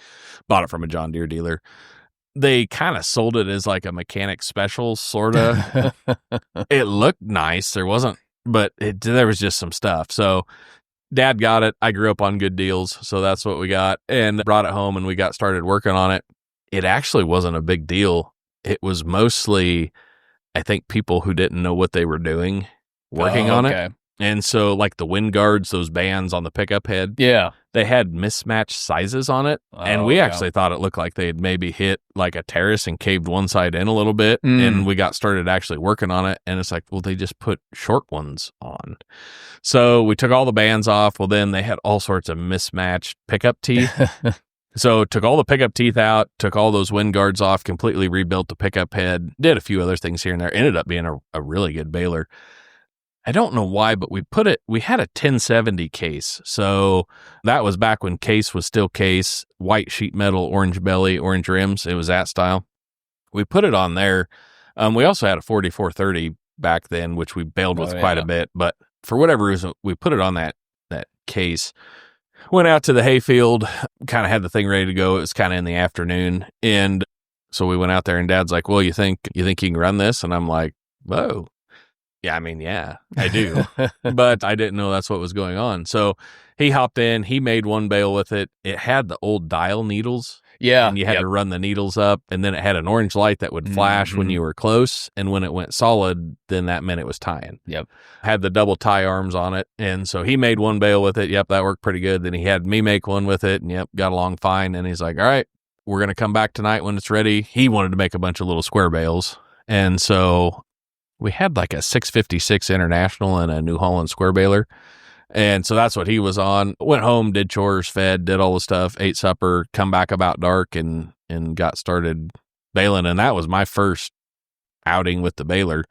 Bought it from a John Deere dealer. They kind of sold it as like a mechanic special, sort of. It looked nice. There wasn't, but there was just some stuff. So Dad got it. I grew up on good deals, so that's what we got, and brought it home, and we got started working on it. It actually wasn't a big deal. It was mostly, I think, people who didn't know what they were doing working on it. And so, like the wind guards, those bands on the pickup head, they had mismatched sizes on it. And we actually thought it looked like they had maybe hit like a terrace and caved one side in a little bit. And we got started actually working on it. And it's like, well, they just put short ones on. So we took all the bands off. Well, then they had all sorts of mismatched pickup teeth. So took all the pickup teeth out, took all those wind guards off, completely rebuilt the pickup head, did a few other things here and there. Ended up being a really good baler. I don't know why, but we had a 1070 case. So that was back when case was still case, white sheet metal, orange belly, orange rims. It was that style. We put it on there. We also had a 4430 back then, which we bailed with quite a bit. But for whatever reason, we put it on that case. Went out to the hayfield, kind of had the thing ready to go. It was kind of in the afternoon. And so we went out there, and Dad's like, well, you think you can run this? And I'm like, whoa. Yeah, I mean, yeah, I do. But I didn't know that's what was going on. So he hopped in. He made one bale with it. It had the old dial needles. Yeah. And you had to run the needles up. And then it had an orange light that would flash when you were close. And when it went solid, then that meant it was tying. Yep. Had the double tie arms on it. And so he made one bale with it. Yep, that worked pretty good. Then he had me make one with it. And yep, got along fine. And he's like, all right, we're going to come back tonight when it's ready. He wanted to make a bunch of little square bales. And so we had like a 656 International and a New Holland square baler. And so that's what he was on. Went home, did chores, fed, did all the stuff, ate supper, come back about dark and got started baling. And that was my first outing with the baler,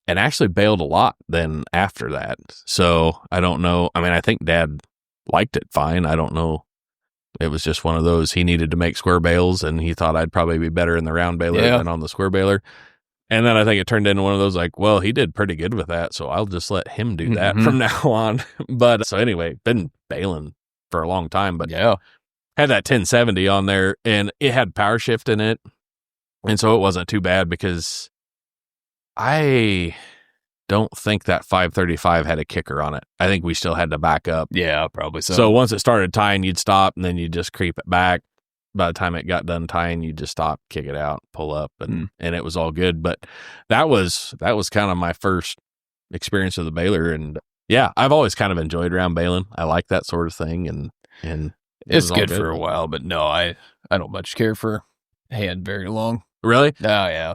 and actually baled a lot then after that. So I don't know. I mean, I think Dad liked it fine. I don't know. It was just one of those, he needed to make square bales, and he thought I'd probably be better in the round baler than on the square baler. And then I think it turned into one of those like, well, he did pretty good with that, so I'll just let him do that from now on. But so anyway, been baling for a long time, but had that 1070 on there, and it had power shift in it. And so it wasn't too bad because I don't think that 535 had a kicker on it. I think we still had to back up. Yeah, probably so. So once it started tying, you'd stop, and then you'd just creep it back. By the time it got done tying, you just stop, kick it out, pull up, and it was all good. But that was kind of my first experience with the baler, and yeah, I've always kind of enjoyed round baling. I like that sort of thing, and it's good for a while. But no, I don't much care for hand very long. Really? Oh yeah.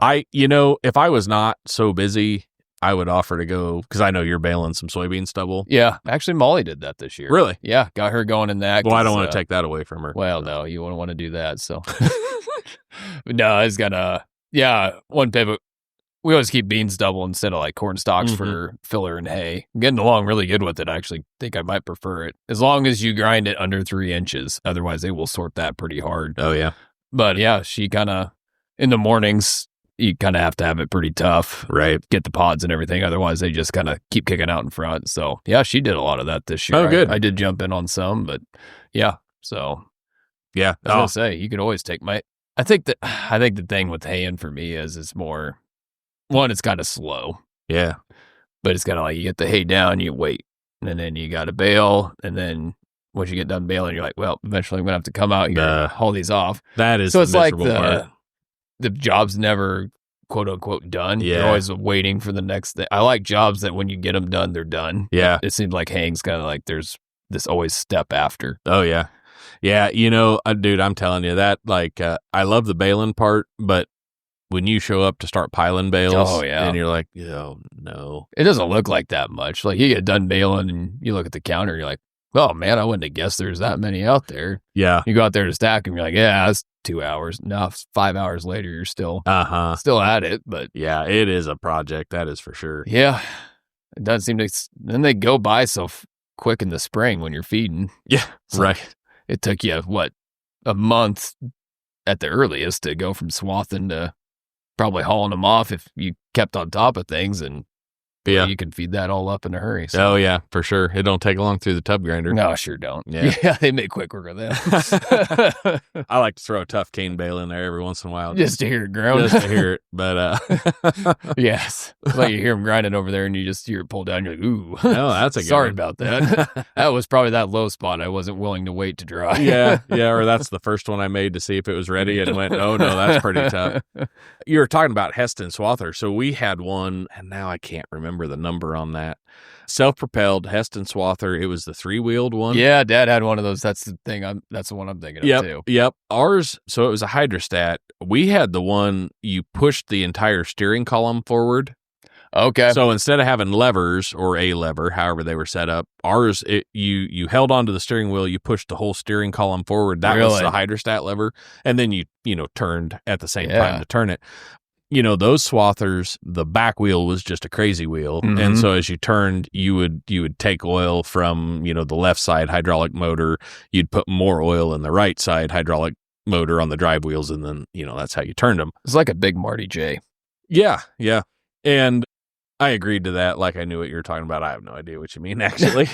If I was not so busy, I would offer to go, because I know you're baling some soybean stubble. Yeah, actually, Molly did that this year. Really? Yeah, got her going in that. Well, I don't want to take that away from her. Well, no, you wouldn't want to do that. So, but no, it's gonna. Yeah, one pivot. We always keep bean stubble instead of like corn stalks for filler and hay. I'm getting along really good with it. I actually think I might prefer it as long as you grind it under 3 inches. Otherwise, they will sort that pretty hard. Oh yeah. But yeah, she kind of in the mornings. You kind of have to have it pretty tough, right? Get the pods and everything. Otherwise, they just kind of keep kicking out in front. So, yeah, she did a lot of that this year. Oh, good. I did jump in on some, but yeah. So, yeah. I was gonna say you could always take my. I think the thing with haying for me is it's more. One, it's kind of slow. Yeah, but it's kind of like you get the hay down, you wait, and then you got to bale, and then once you get done baling, you're like, well, eventually I'm gonna have to come out here, haul these off. That is so. It's like part. The job's never quote unquote done. Yeah. You're always waiting for the next thing. I like jobs that when you get them done, they're done. Yeah. It seems like haying's kind of like there's this always step after. Oh, yeah. Yeah. Dude, I'm telling you that, I love the baling part, but when you show up to start piling bales, and you're like, oh, no. It doesn't look like that much. Like you get done baling and you look at the counter, you're like, oh, man, I wouldn't have guessed there's that many out there. Yeah. You go out there to stack them, you're like, yeah, that's 2 hours. Now, 5 hours later, you're still at it. But yeah, it is a project. That is for sure. Yeah. It doesn't seem to. Then they go by so quick in the spring when you're feeding. Yeah. Right. Like, it took you, a month at the earliest to go from swathing to probably hauling them off if you kept on top of things, and you can feed that all up in a hurry. So. Oh yeah, for sure. It don't take long through the tub grinder. No, sure don't. Yeah, they make quick work of that. I like to throw a tough cane bale in there every once in a while, just to hear it ground. Just to hear it, but yes, like you hear them grinding over there, and you just hear it pull down. You're like, ooh, no, that's a good sorry one. about that. That was probably that low spot. I wasn't willing to wait to dry. yeah, or that's the first one I made to see if it was ready, and went, oh no, that's pretty tough. You were talking about Heston Swather, so we had one, and now I can't remember the number on that. Self-propelled Heston Swather. It was the 3-wheeled one. Yeah, Dad had one of those. That's the thing. That's the one I'm thinking of too. Yep. Ours. So it was a hydrostat. We had the one you pushed the entire steering column forward. Okay. So instead of having levers or a lever, however they were set up, ours you held onto the steering wheel. You pushed the whole steering column forward. That was the hydrostat lever, and then you turned at the same time to turn it. Those Swathers, the back wheel was just a crazy wheel. Mm-hmm. And so as you turned, you would take oil from, the left side hydraulic motor. You'd put more oil in the right side hydraulic motor on the drive wheels. And then, that's how you turned them. It's like a big Marty J. Yeah. Yeah. And I agreed to that. Like I knew what you were talking about. I have no idea what you mean, actually.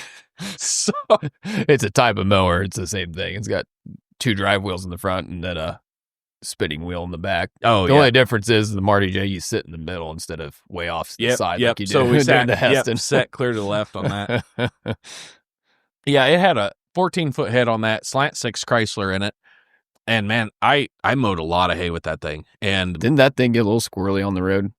So it's a type of mower. It's the same thing. It's got 2 drive wheels in the front and then a spinning wheel in the back. Oh, the only difference is the Marty J, you sit in the middle instead of way off the side like you do. So we sat, the Heston. Sat clear to the left on that. Yeah, it had a 14-foot head on that, slant 6 Chrysler in it. And man, I mowed a lot of hay with that thing. And didn't that thing get a little squirrely on the road?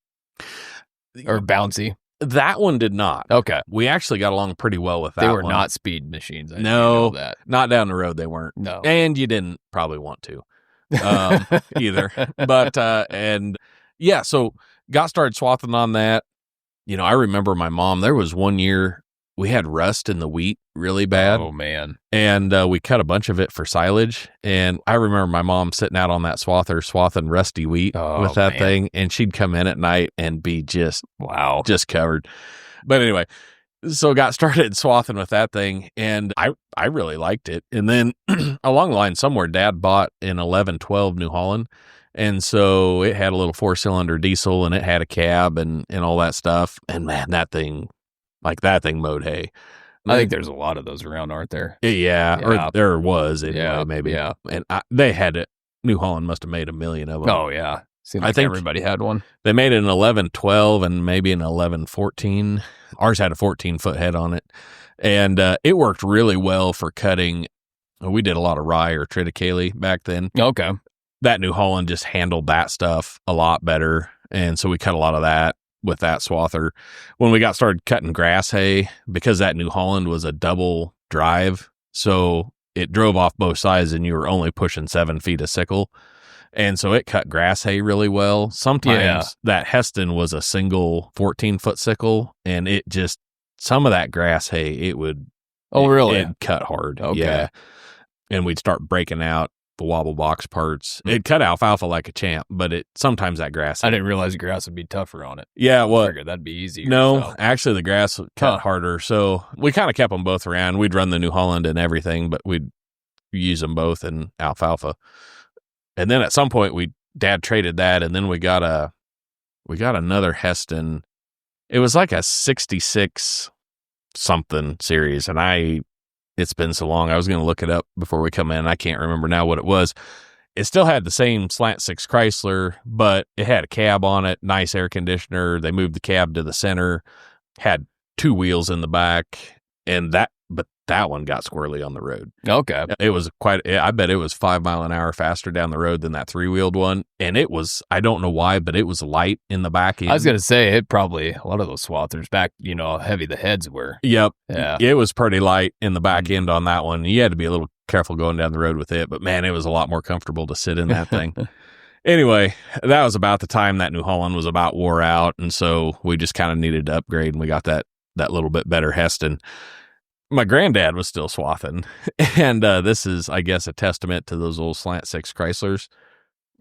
Or bouncy? That one did not. Okay. We actually got along pretty well with that one. They were not speed machines. No, that. Not down the road they weren't. No. And you didn't probably want to. Either. But so got started swathing on that. I remember my mom, there was one year we had rust in the wheat really bad. Oh man. And we cut a bunch of it for silage. And I remember my mom sitting out on that swather swathing rusty wheat with that thing, and she'd come in at night and be just covered. But anyway, so got started swathing with that thing, and I really liked it. And then along the line somewhere, Dad bought an 1112 New Holland, and so it had a little 4-cylinder diesel, and it had a cab and all that stuff. And man, that thing mowed hay. I think there's a lot of those around, aren't there? Yeah. Or there was anyway, maybe. Yeah. And they had it. New Holland must have made 1 million of them. Oh yeah. Seemed I like think everybody had one. they made it an 11-12 and maybe an 11-14. Ours had a 14-foot head on it. And it worked really well for cutting. We did a lot of rye or triticale back then. Okay. That New Holland just handled that stuff a lot better. And so we cut a lot of that with that swather. When we got started cutting grass hay, because that New Holland was a double drive, so it drove off both sides and you were only pushing 7 feet of sickle. And so it cut grass hay really well. Sometimes that Heston was a single 14-foot sickle, and it just, some of that grass hay, it would, it'd cut hard. Okay. Yeah. And we'd start breaking out the wobble box parts. It cut alfalfa like a champ, but sometimes that grass. I didn't realize the grass would be tougher on it. Yeah, well, I figured that'd be easier. No, actually the grass cut harder. So we kind of kept them both around. We'd run the New Holland and everything, but we'd use them both in alfalfa. And then at some point Dad traded that, and then we got another Heston. It was like a 66 something series, and it's been so long. I was going to look it up before we come in. I can't remember now what it was. It still had the same slant six Chrysler, but it had a cab on it, nice air conditioner. They moved the cab to the center, had 2 wheels in the back, but that one got squirrely on the road. Okay. It was I bet it was 5 mile an hour faster down the road than that 3-wheeled one. And it was, I don't know why, but it was light in the back end. I was going to say, it probably, a lot of those swathers back, how heavy the heads were. Yep. Yeah. It was pretty light in the back end on that one. You had to be a little careful going down the road with it, but man, it was a lot more comfortable to sit in that thing. Anyway, that was about the time that New Holland was about wore out. And so we just kind of needed to upgrade, and we got that little bit better Heston. My granddad was still swathing, and this is, I guess, a testament to those old slant six Chryslers.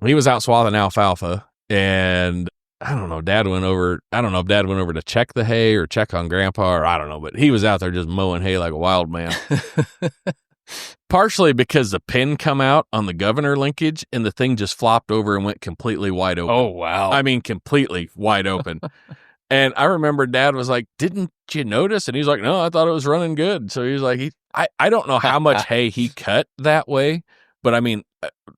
He was out swathing alfalfa, and I don't know if Dad went over to check the hay or check on Grandpa, or I don't know, but he was out there just mowing hay like a wild man. Partially because the pin come out on the governor linkage, and the thing just flopped over and went completely wide open. Oh, wow. I mean, completely wide open. And I remember Dad was like, "Didn't you notice?" And he's like, "No, I thought it was running good." So he was like, I don't know how much hay he cut that way, but I mean,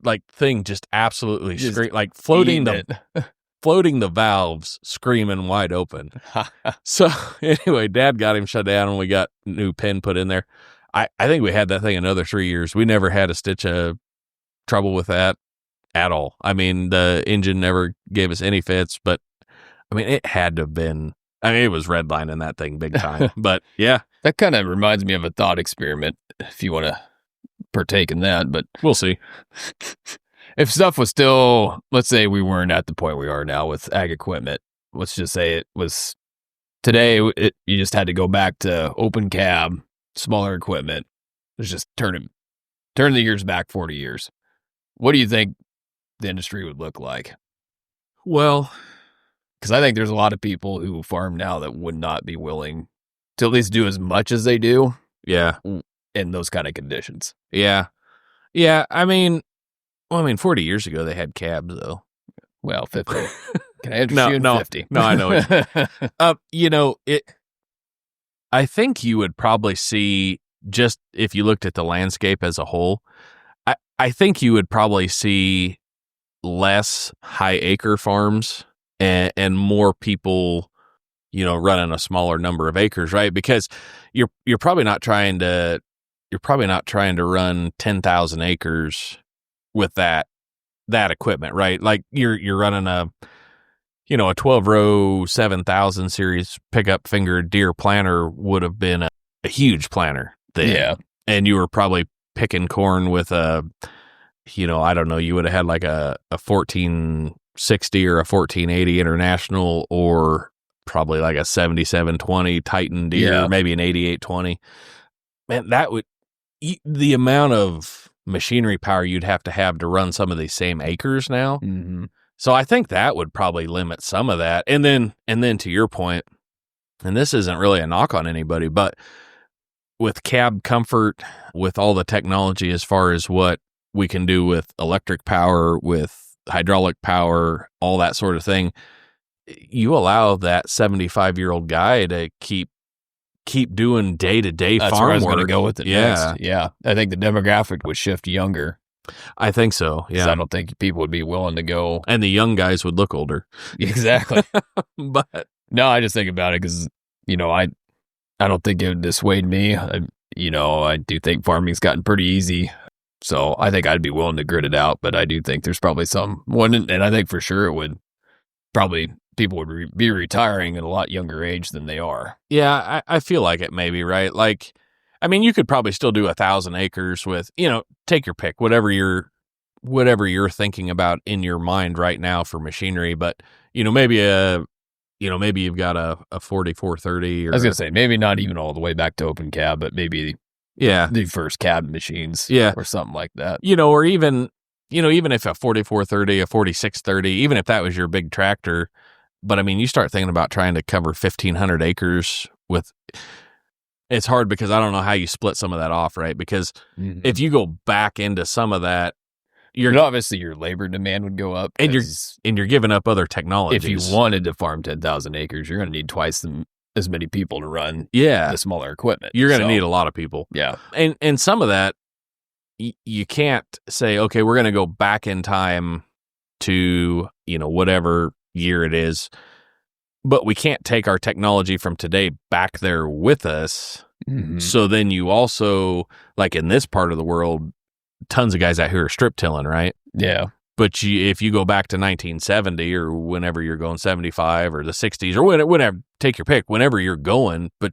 like, thing just absolutely like floating the valves, screaming wide open. So anyway, Dad got him shut down, and we got new pin put in there. I think we had that thing another 3 years. We never had a stitch of trouble with that at all. I mean, the engine never gave us any fits, but I mean, it had to have been, it was redlining that thing big time, but yeah. That kind of reminds me of a thought experiment, if you want to partake in that, but we'll see. If stuff was still, let's say we weren't at the point we are now with ag equipment, let's just say it was today, you just had to go back to open cab, smaller equipment. It's just turn the years back 40 years. What do you think the industry would look like? Well, because I think there's a lot of people who farm now that would not be willing to at least do as much as they do. Yeah. In those kind of conditions. Yeah. Yeah. I mean, 40 years ago they had cabs though. Well, 50. Can I interest you in 50? No, I know it. I think you would probably see, just if you looked at the landscape as a whole, I think you would probably see less high acre farms and more people, running a smaller number of acres, right? Because you're probably not trying to run 10,000 acres with that equipment, right? Like you're running a 12-row 7,000 series pickup fingered deer planter would have been a huge planter then. Yeah. And you were probably picking corn with I don't know, you would have had like a 1460 or a 1480 International, or probably like a 7720 Titan deer, maybe an 8820. Man, that would, the amount of machinery power you'd have to run some of these same acres now. Mm-hmm. So I think that would probably limit some of that. And then to your point, and this isn't really a knock on anybody, but with cab comfort, with all the technology as far as what we can do with electric power, with hydraulic power, all that sort of thing, you allow that 75-year-old guy to keep doing day-to-day farm work. That's where I was going to go with it Yeah. next. Yeah. I think the demographic would shift younger. I think so. 'Cause Yeah. I don't think people would be willing to go. And the young guys would look older. Exactly. But No, I just think about it because, I don't think it would dissuade me. I do think farming's gotten pretty easy. So I think I'd be willing to grit it out, but I do think there's probably and I think for sure it would probably, people would be retiring at a lot younger age than they are. yeah, I feel like it maybe, right? Like, I mean, you could probably still do 1,000 acres with, take your pick, whatever you're thinking about in your mind right now for machinery. But, maybe maybe you've got a 4430 or I was going to say, maybe not even all the way back to open cab, but maybe the first cab machines or something like that. Or even if a 4430, a 4630, even if that was your big tractor, but I mean, you start thinking about trying to cover 1,500 acres with, it's hard because I don't know how you split some of that off, right? Because if you go back into some of that, obviously your labor demand would go up, and you're giving up other technologies. If you wanted to farm 10,000 acres, you're going to need twice as many people to run the smaller equipment. You're going to need a lot of people. Yeah. And some of that, you can't say, okay, we're going to go back in time to, whatever year it is, but we can't take our technology from today back there with us. Mm-hmm. So then you also, like in this part of the world, tons of guys out here are strip tilling, right? Yeah. But if you go back to 1970 or whenever you're going 75 or the 60s or whenever, take your pick, whenever you're going, but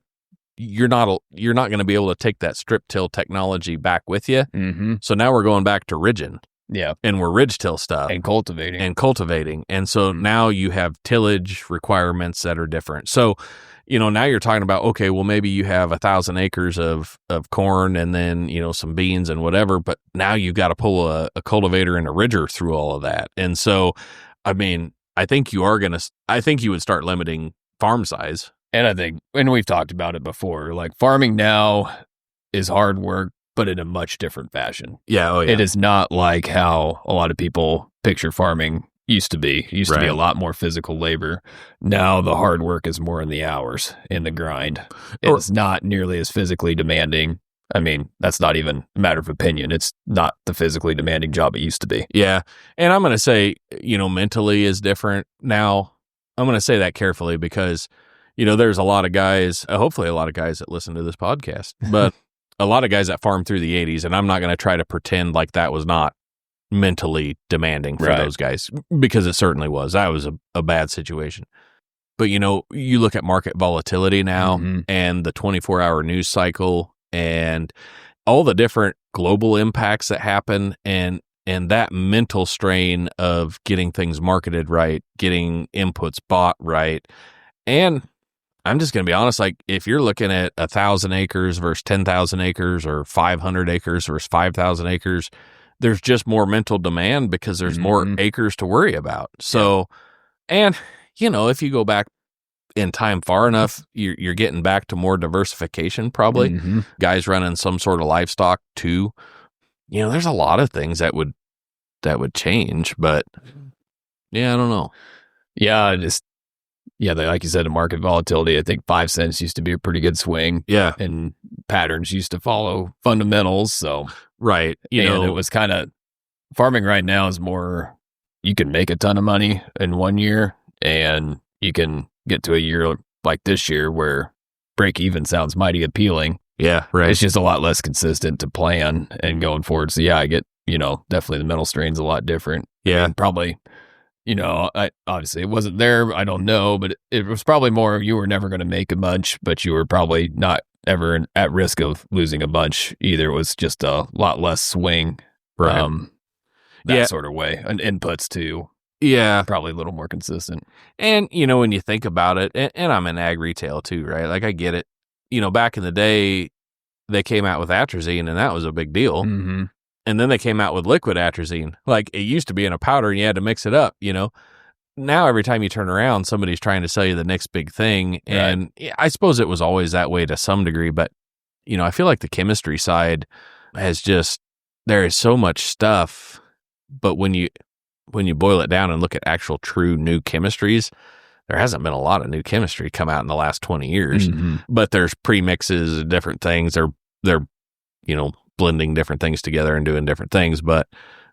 you're not going to be able to take that strip till technology back with you. Mm-hmm. So now we're going back to ridging. Yeah. And we're ridge till stuff. And cultivating. And so now you have tillage requirements that are different. So, now you're talking about, okay, well, maybe you have 1,000 acres of corn and then, some beans and whatever, but now you've got to pull a cultivator and a ridger through all of that. And so, I mean, I think you would start limiting farm size. And we've talked about it before, like farming now is hard work, but in a much different fashion. Yeah. Oh, yeah. It is not like how a lot of people picture farming used to be. It used to be a lot more physical labor. Now the hard work is more in the hours, in the grind. It's not nearly as physically demanding. I mean, that's not even a matter of opinion. It's not the physically demanding job it used to be. Yeah. And I'm going to say, mentally is different now. I'm going to say that carefully because, there's a lot of guys, hopefully a lot of guys that listen to this podcast, but a lot of guys that farmed through the 80s, and I'm not going to try to pretend like that was not mentally demanding for those guys, because it certainly was. That was a bad situation. But, you look at market volatility now and the 24-hour news cycle and all the different global impacts that happen and that mental strain of getting things marketed right, getting inputs bought right. And I'm just going to be honest, like if you're looking at 1,000 acres versus 10,000 acres or 500 acres versus 5,000 acres, there's just more mental demand because there's more acres to worry about. So, and if you go back in time far enough, you're getting back to more diversification probably. Guys running some sort of livestock too. There's a lot of things that would change, but yeah, I don't know. Yeah, like you said, the market volatility, I think 5 cents used to be a pretty good swing. Yeah. And patterns used to follow fundamentals. So, right. It was kind of, farming right now is more, you can make a ton of money in 1 year and you can get to a year like this year where break even sounds mighty appealing. Yeah. Right. It's just a lot less consistent to plan and going forward. So yeah, I get, definitely the mental strain's a lot different. Yeah. And probably, obviously it wasn't there. I don't know, but it was probably more you were never going to make a bunch, but you were probably not ever at risk of losing a bunch either. It was just a lot less swing, that sort of way, and inputs too. Yeah, probably a little more consistent. And when you think about it, and I'm in ag retail too, right? Like I get it. Back in the day, they came out with atrazine, and that was a big deal. And then they came out with liquid atrazine. Like it used to be in a powder and you had to mix it up, Now every time you turn around, somebody's trying to sell you the next big thing. And I suppose it was always that way to some degree, but I feel like the chemistry side has there is so much stuff, but when you boil it down and look at actual true new chemistries, there hasn't been a lot of new chemistry come out in the last 20 years, but there's premixes and different things. They're blending different things together and doing different things. But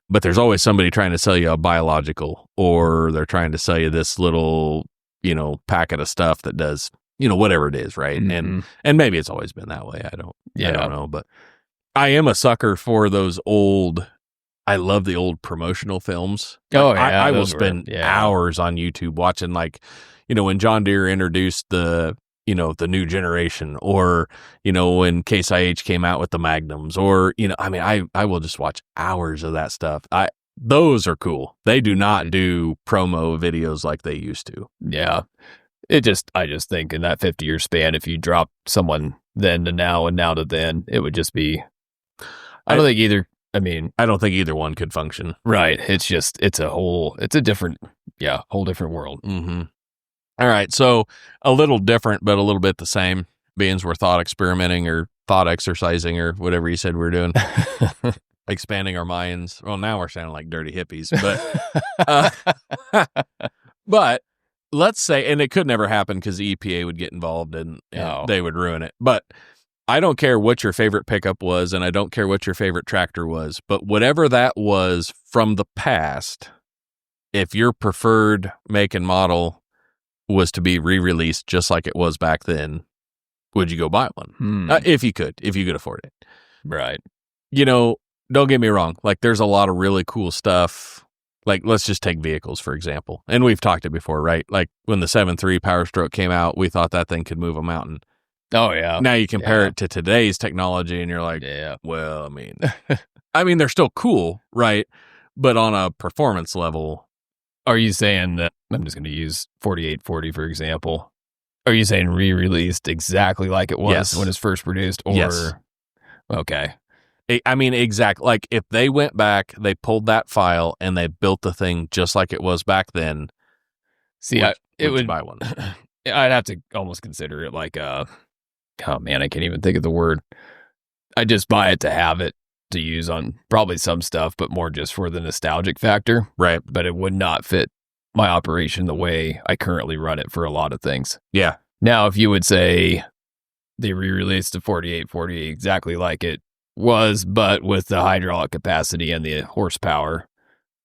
there's always somebody trying to sell you a biological, or they're trying to sell you this little, packet of stuff that does, whatever it is. Right. Mm-hmm. And maybe it's always been that way. I don't know, but I am a sucker for those I love the old promotional films. Oh, yeah. I will spend hours on YouTube watching, when John Deere introduced the new generation, or, when Case IH came out with the Magnums, or, I will just watch hours of that stuff. Those are cool. They do not do promo videos like they used to. Yeah. I just think in that 50-year span, if you drop someone then to now and now to then, it would just be, I don't think either one could function. Right. It's a different world. Mm-hmm. All right. So a little different, but a little bit the same, being we're thought experimenting or thought exercising or whatever you said we're doing. Expanding our minds. Well, now we're sounding like dirty hippies, but let's say, and it could never happen because the EPA would get involved and they would ruin it. But I don't care what your favorite pickup was, and I don't care what your favorite tractor was, but whatever that was from the past, if your preferred make and model was to be re-released just like it was back then, would you go buy one? If you could afford it. Right. Don't get me wrong. Like, there's a lot of really cool stuff. Like, let's just take vehicles, for example. And we've talked it before, right? Like, when the 7.3 Power Stroke came out, we thought that thing could move a mountain. Oh, yeah. Now you compare it to today's technology, and you're like, well, they're still cool, right? But on a performance level. Are you saying that, I'm just going to use 4840, for example. Are you saying re-released exactly like it was when it's first produced? Or, yes. Okay. Exactly. Like, if they went back, they pulled that file, and they built the thing just like it was back then. See, would you buy one? I'd have to almost consider it like oh man, I can't even think of the word. I just buy it to have it to use on probably some stuff, but more just for the nostalgic factor. Right. But it would not fit my operation the way I currently run it for a lot of things. Yeah. Now, if you would say they re-released the 4840 exactly like it was, but with the hydraulic capacity and the horsepower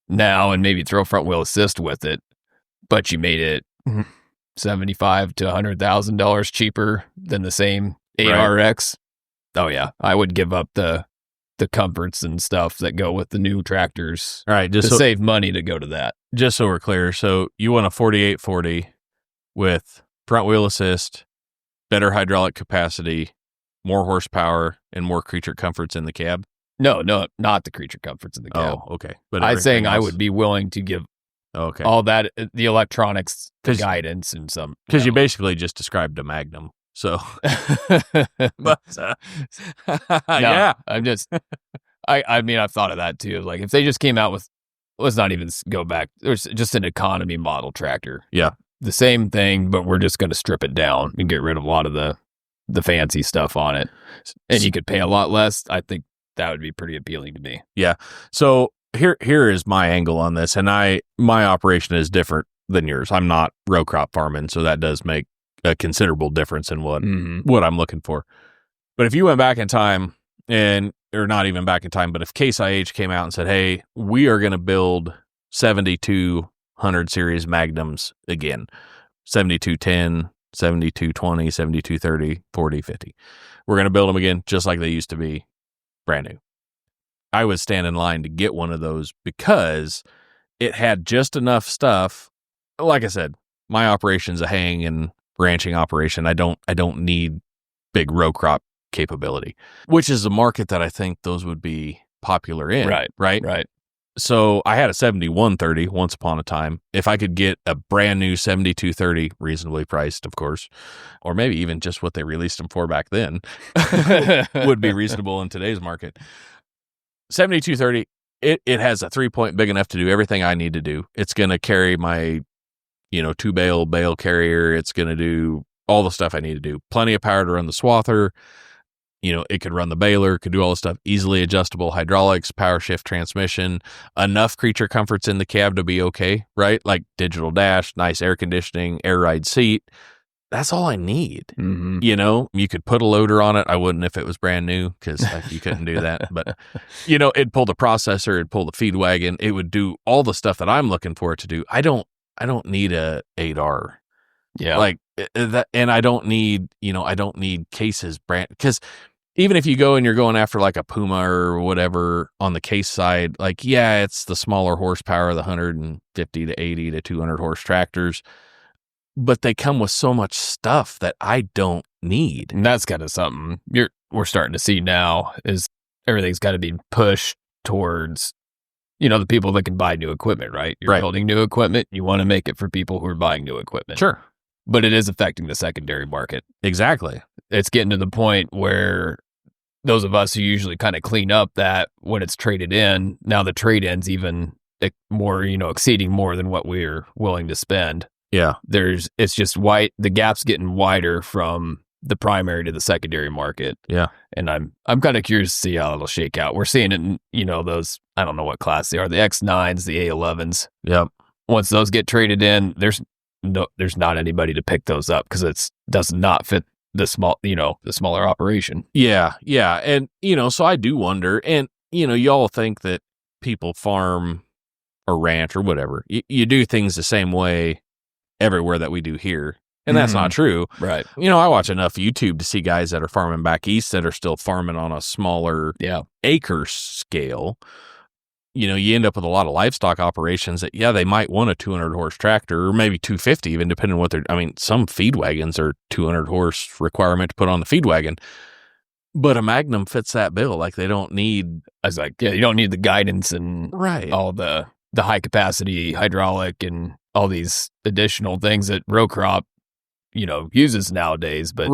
now, and maybe throw front wheel assist with it, but you made it $75,000 to $100,000 cheaper than the same ARX. Right. Oh yeah, I would give up the comforts and stuff that go with the new tractors. All right, just to save money to go to that. Just so we're clear, so you want a 4840 with front wheel assist, better hydraulic capacity, more horsepower, and more creature comforts in the cab? No, not the creature comforts in the cab. Oh, okay. But I'm saying I would be willing to give all that, the electronics, the guidance, and some. Because you basically just described a Magnum. So, but yeah, I'm just, I've thought of that too. Like, if they just came out with, let's not even go back, there's just an economy model tractor. Yeah. The same thing, but we're just going to strip it down and get rid of a lot of the fancy stuff on it. And you could pay a lot less. I think that would be pretty appealing to me. Yeah. So here is my angle on this. And my operation is different than yours. I'm not row crop farming, so that does make a considerable difference in what I'm looking for. But if you went back in time, or not even back in time, but if Case IH came out and said, hey, we are going to build 7200 series Magnums again, 7210, 7220, 7230, 40, 50. We're going to build them again just like they used to be, brand new. I would stand in line to get one of those because it had just enough stuff. Like I said, my operation's a haying and ranching operation. I don't need big row crop capability, which is a market that I think those would be popular in. Right. So I had a 7130 once upon a time. If I could get a brand new 7230, reasonably priced, of course, or maybe even just what they released them for back then, would be reasonable in today's market. 7230, it has a 3-point big enough to do everything I need to do. It's going to carry my, 2-bale carrier. It's going to do all the stuff I need to do. Plenty of power to run the swather. It could run the baler, could do all the stuff, easily adjustable hydraulics, power shift transmission, enough creature comforts in the cab to be okay, right? Like digital dash, nice air conditioning, air ride seat. that's all I need. Mm-hmm. You know, you could put a loader on it. I wouldn't if it was brand new because you couldn't do that. But, you know, it'd pull the processor, it'd pull the feed wagon. It would do all the stuff that I'm looking for it to do. I don't need a 8R. Yeah. Like that. And I don't need cases brand, because even if you go and you're going after like a Puma or whatever on the case side, like, yeah, it's the smaller horsepower, the 150 to 80 to 200 horse tractors, but they come with so much stuff that I don't need. And that's kind of something we're starting to see now is everything's got to be pushed towards, you know, the people that can buy new equipment, right? You're building new equipment. You want to make it for people who are buying new equipment. Sure. But it is affecting the secondary market. Exactly. It's getting to the point where those of us who usually kind of clean up that when it's traded in, now the trade-in's even more, you know, exceeding more than what we're willing to spend. Yeah. It's just the gap's getting wider from the primary to the secondary market. Yeah. And I'm kind of curious to see how it'll shake out. We're seeing it in, you know, those, I don't know what class they are, the X9s, the A11s. Yep. Once those get traded in, there's not anybody to pick those up because it does not fit the smaller operation. Yeah. Yeah. And, you know, so I do wonder, and, you know, y'all think that people farm or ranch or whatever. You do things the same way everywhere that we do here. And that's not true. Right. You know, I watch enough YouTube to see guys that are farming back east that are still farming on a smaller acre scale. You know, you end up with a lot of livestock operations that, they might want a 200 horse tractor or maybe 250, even depending on what some feed wagons are 200 horse requirement to put on the feed wagon. But a Magnum fits that bill. Like, they don't need. I was like, you don't need the guidance and all the high capacity hydraulic and all these additional things that row crop, you know, uses nowadays. But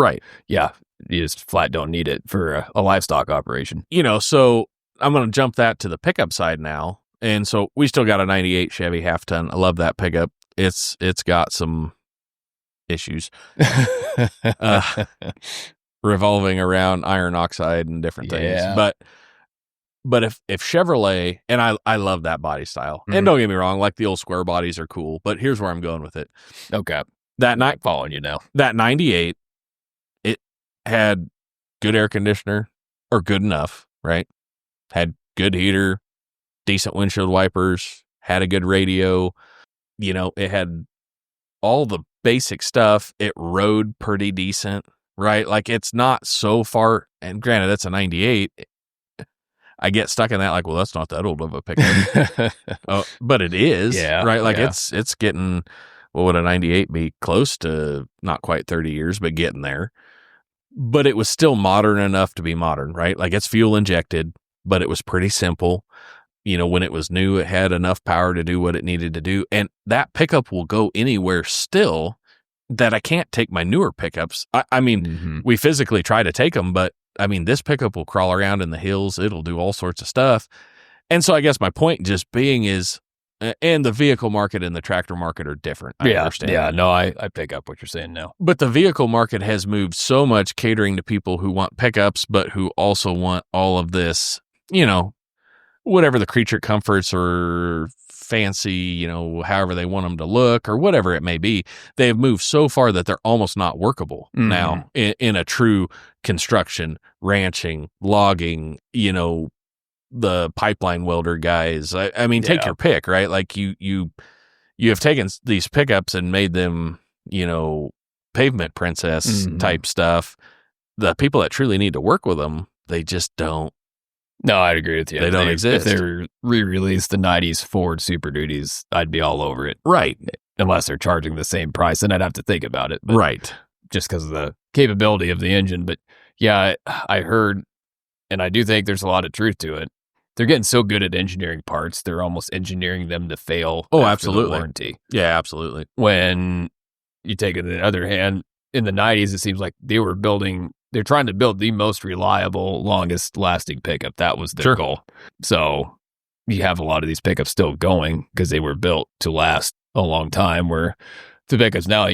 you just flat don't need it for a livestock operation. You know, so I'm going to jump that to the pickup side now. And so we still got a 98 Chevy half ton. I love that pickup. It's got some issues revolving around iron oxide and different things. But if Chevrolet, and I love that body style, and don't get me wrong, like the old square bodies are cool, but here's where I'm going with it. Okay. Following you now. That 98, it had good air conditioner, or good enough, right? Had good heater, decent windshield wipers, had a good radio. You know, it had all the basic stuff. It rode pretty decent, right? Like, it's not so far, and granted, that's a 98. I get stuck in that, like, well, that's not that old of a pickup. But it is, right? Like, it's getting, what would a 98 be? Close to not quite 30 years, but getting there. But it was still modern enough to be modern, right? Like, it's fuel injected, but it was pretty simple. You know, when it was new, it had enough power to do what it needed to do. And that pickup will go anywhere still that I can't take my newer pickups. I mean, we physically try to take them, but I mean, this pickup will crawl around in the hills. It'll do all sorts of stuff. And so I guess my point just being is, and the vehicle market and the tractor market are different. I understand. Yeah, no, I pick up what you're saying now. But the vehicle market has moved so much, catering to people who want pickups, but who also want all of this, you know, whatever the creature comforts or fancy, you know, however they want them to look or whatever it may be. They have moved so far that they're almost not workable now in a true construction, ranching, logging, you know, the pipeline welder guys. I mean, take your pick, right? Like, you have taken these pickups and made them, you know, pavement princess type stuff. The people that truly need to work with them, they just don't. No, I'd agree with you. They don't exist. If they re-released the 90s Ford Super Duties, I'd be all over it. Right. Unless they're charging the same price, then I'd have to think about it. But right. Just because of the capability of the engine. But yeah, I heard, and I do think there's a lot of truth to it. They're getting so good at engineering parts, they're almost engineering them to fail. Oh, absolutely. The warranty. Yeah, absolutely. When you take it on the other hand, in the 90s, it seems like they're trying to build the most reliable, longest lasting pickup. That was their goal. So you have a lot of these pickups still going because they were built to last a long time, where the pickups now,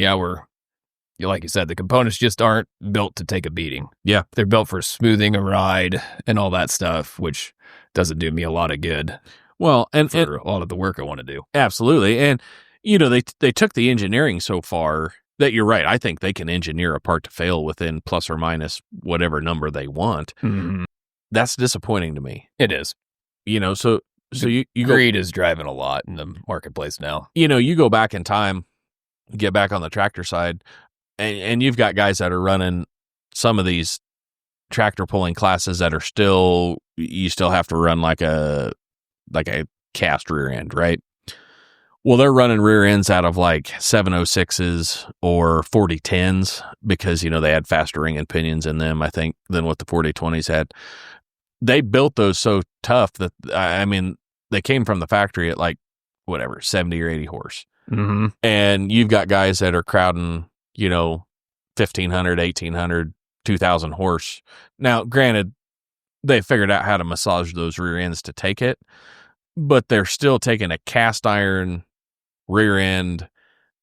like you said, the components just aren't built to take a beating. Yeah. They're built for smoothing a ride and all that stuff, which doesn't do me a lot of good. Well, and for a lot of the work I want to do. Absolutely. And, you know, they took the engineering so far that you're right. I think they can engineer a part to fail within plus or minus whatever number they want. Mm-hmm. That's disappointing to me. It is. So you greed is driving a lot in the marketplace now. You go back in time, get back on the tractor side, and you've got guys that are running some of these tractor pulling classes that are you still have to run like a cast rear end, right? Well, they're running rear ends out of like 706s or 4010s because, they had faster ring and pinions in them, I think, than what the 4020s had. They built those so tough that, they came from the factory at like, 70 or 80 horse. Mm-hmm. And you've got guys that are crowding, 1,500, 1,800, 2,000 horse. Now, granted, they figured out how to massage those rear ends to take it, but they're still taking a cast iron rear end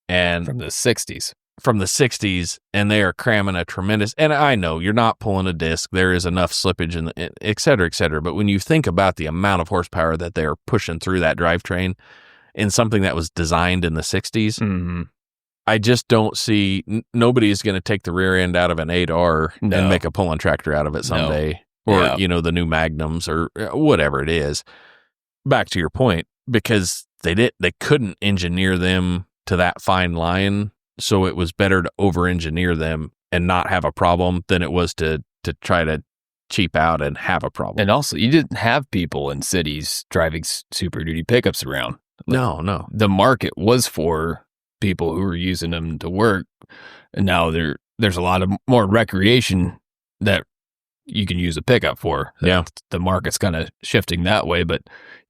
and from the 60s. And they are cramming a tremendous, and I know you're not pulling a disc. There is enough slippage and et cetera, et cetera. But when you think about the amount of horsepower that they're pushing through that drivetrain in something that was designed in the 60s, mm-hmm. I just don't see, nobody is going to take the rear end out of an 8R and make a pulling tractor out of it someday. No. Or, the new Magnums or whatever it is. Back to your point, because they couldn't engineer them to that fine line, so it was better to over-engineer them and not have a problem than it was to try to cheap out and have a problem. And also, you didn't have people in cities driving Super Duty pickups around. No. The market was for people who were using them to work, and now there's a lot of more recreation that you can use a pickup for. Yeah. The market's kind of shifting that way, but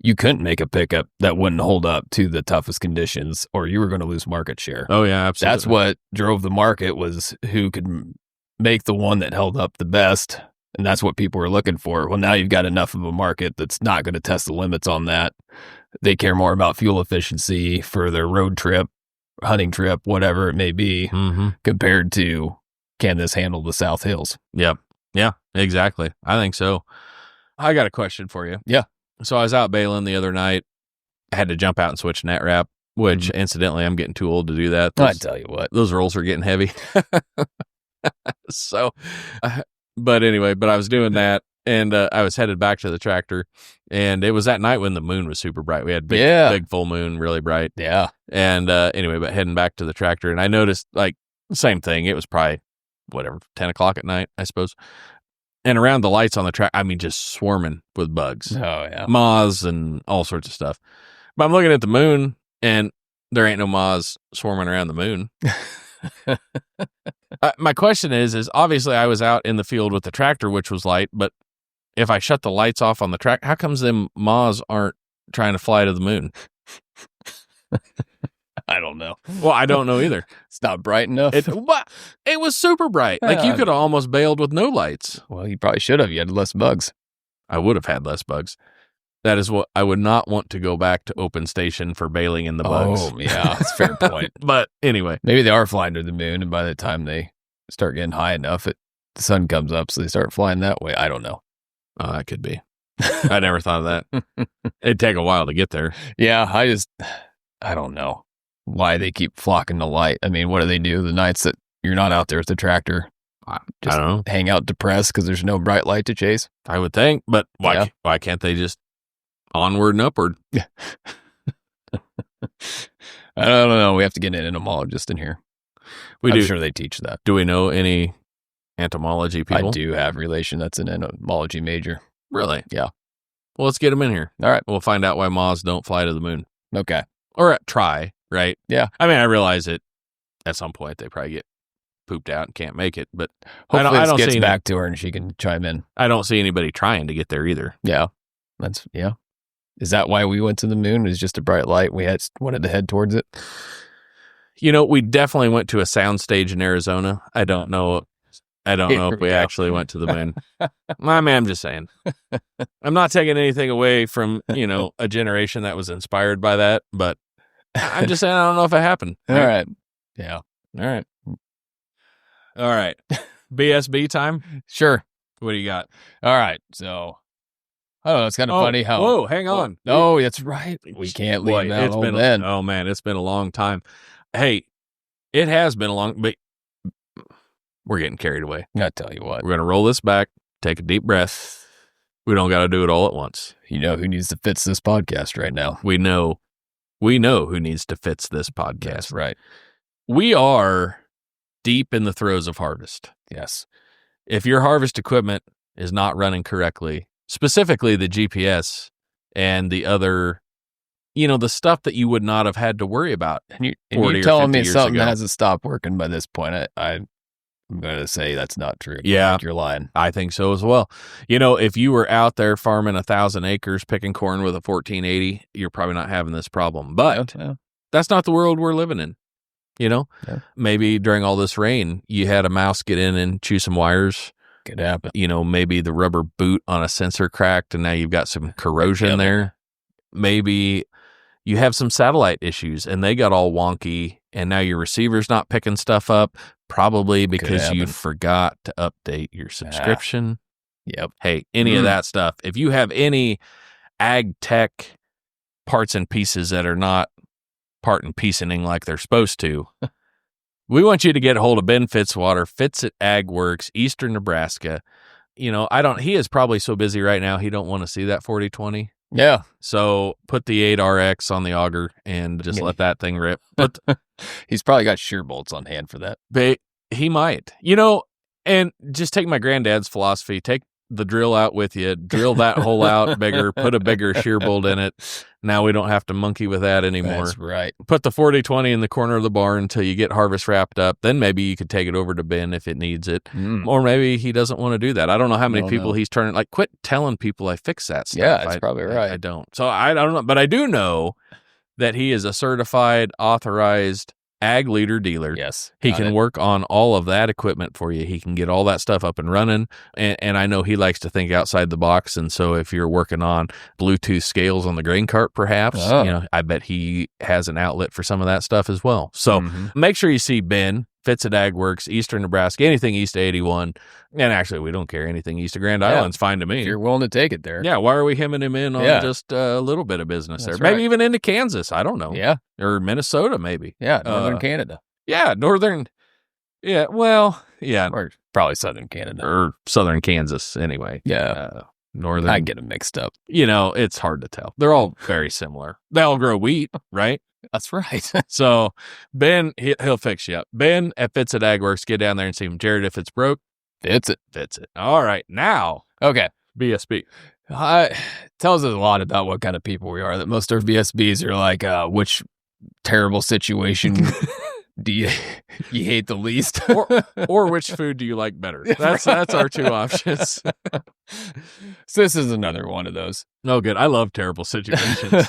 you couldn't make a pickup that wouldn't hold up to the toughest conditions, or you were going to lose market share. Oh, yeah, absolutely. That's what drove the market, was who could make the one that held up the best, and that's what people were looking for. Well, now you've got enough of a market that's not going to test the limits on that. They care more about fuel efficiency for their road trip, hunting trip, whatever it may be, mm-hmm. compared to, can this handle the South Hills? Yep. Yeah, exactly. I think so. I got a question for you. Yeah. So I was out bailing the other night. I had to jump out and switch net wrap, which incidentally, I'm getting too old to do that. I tell you what. Those rolls are getting heavy. So, but I was doing that, and I was headed back to the tractor, and it was that night when the moon was super bright. We had big full moon, really bright. Yeah. And but heading back to the tractor, and I noticed same thing. It was probably 10 o'clock at night, I suppose. And around the lights on the track, just swarming with bugs. Oh, yeah. Moths and all sorts of stuff. But I'm looking at the moon, and there ain't no moths swarming around the moon. My question is obviously I was out in the field with the tractor, which was light, but if I shut the lights off on the track, how comes them moths aren't trying to fly to the moon? I don't know. Well, I don't know either. It's not bright enough. It was super bright. Like you could have almost bailed with no lights. Well, you probably should have. You had less bugs. I would have had less bugs. That is what I would not want to go back to open station for bailing in the bugs. Oh, yeah. That's a fair point. But anyway. Maybe they are flying to the moon, and by the time they start getting high enough, the sun comes up, so they start flying that way. I don't know. Oh, that could be. I never thought of that. It'd take a while to get there. Yeah, I don't know why they keep flocking to light. I mean, what do they do the nights that you're not out there with the tractor? Just I don't know. Hang out depressed because there's no bright light to chase? I would think, but why can't they just onward and upward? I don't know. We have to get an entomologist in here. I'm sure they teach that. Do we know any entomology people? I do have a relation that's an entomology major. Really? Yeah. Well, let's get them in here. All right. We'll find out why moths don't fly to the moon. Okay. Or try, right? Yeah. I realize it at some point they probably get pooped out and can't make it, but hopefully I don't gets see back to her and she can chime in. I don't see anybody trying to get there either. Yeah. Is that why we went to the moon? It was just a bright light. We wanted to head towards it. We definitely went to a soundstage in Arizona. I don't know if we actually went to the moon. I'm just saying. I'm not taking anything away from, a generation that was inspired by that, but I'm just saying I don't know if it happened. All right. Yeah. All right. BSB time? Sure. What do you got? All right. So, I don't know. It's kind of funny how. Whoa, hang on. Oh, that's right. We can't leave that old man. Oh, man, it's been a long time. Hey, It has been a long, but we're getting carried away. I tell you what. We're going to roll this back, take a deep breath. We don't got to do it all at once. You know who needs to fix this podcast right now. We know who needs to fix this podcast. That's right. We are deep in the throes of harvest. Yes. If your harvest equipment is not running correctly, specifically the GPS and the other, the stuff that you would not have had to worry about. And you're telling me something that hasn't stopped working by this point. I'm going to say that's not true. Yeah. You're lying. I think so as well. If you were out there farming 1,000 acres, picking corn with a 1480, you're probably not having this problem. But that's not the world we're living in. Maybe during all this rain, you had a mouse get in and chew some wires. Could happen. Maybe the rubber boot on a sensor cracked and now you've got some corrosion there. Maybe you have some satellite issues and they got all wonky and now your receiver's not picking stuff up, probably because you forgot to update your subscription. Yep. Hey, any of that stuff. If you have any ag tech parts and pieces that are not part and piecening like they're supposed to, we want you to get a hold of Ben Fitzwater, Fitz at Ag Works, Eastern Nebraska. He is probably so busy right now, he don't want to see that 4020. Yeah. So put the 8RX on the auger and just let that thing rip. But he's probably got shear bolts on hand for that. But he might, and just take my granddad's philosophy, take the drill out with you, drill that hole out bigger, put a bigger shear bolt in it. Now we don't have to monkey with that anymore. That's right. Put the 4020 in the corner of the barn until you get harvest wrapped up. Then maybe you could take it over to Ben if it needs it. Or maybe he doesn't want to do that. I don't know how many people he's turning, quit telling people I fix that stuff. Yeah, that's probably right. I don't. So I don't know, but I do know that he is a certified, authorized ag leader dealer. Yes. He can work on all of that equipment for you. He can get all that stuff up and running. And I know he likes to think outside the box. And so if you're working on Bluetooth scales on the grain cart, perhaps, I bet he has an outlet for some of that stuff as well. So make sure you see Ben, Fitz at Ag Works, Eastern Nebraska, anything east of 81. And actually, we don't care. Anything east of Grand Island's fine to me. If you're willing to take it there. Yeah, why are we hemming him in on just a little bit of business there? Maybe even into Kansas. I don't know. Yeah. Or Minnesota, maybe. Yeah, northern Canada. Yeah, northern. Yeah, well, yeah. Or probably southern Canada. Or southern Kansas, anyway. Yeah. Northern. I get them mixed up. It's hard to tell. They're all very similar. They all grow wheat, right? That's right. So, Ben, he'll fix you up. Ben at Fitz at Ag Works, get down there and see him. Jared, if it's broke, fits it. All right, now. Okay. BSB. Tells us a lot about what kind of people we are, that most of our VSBs are like, which terrible situation do you hate the least? or which food do you like better? That's our two options. So this is another one of those. Oh, good. I love terrible situations.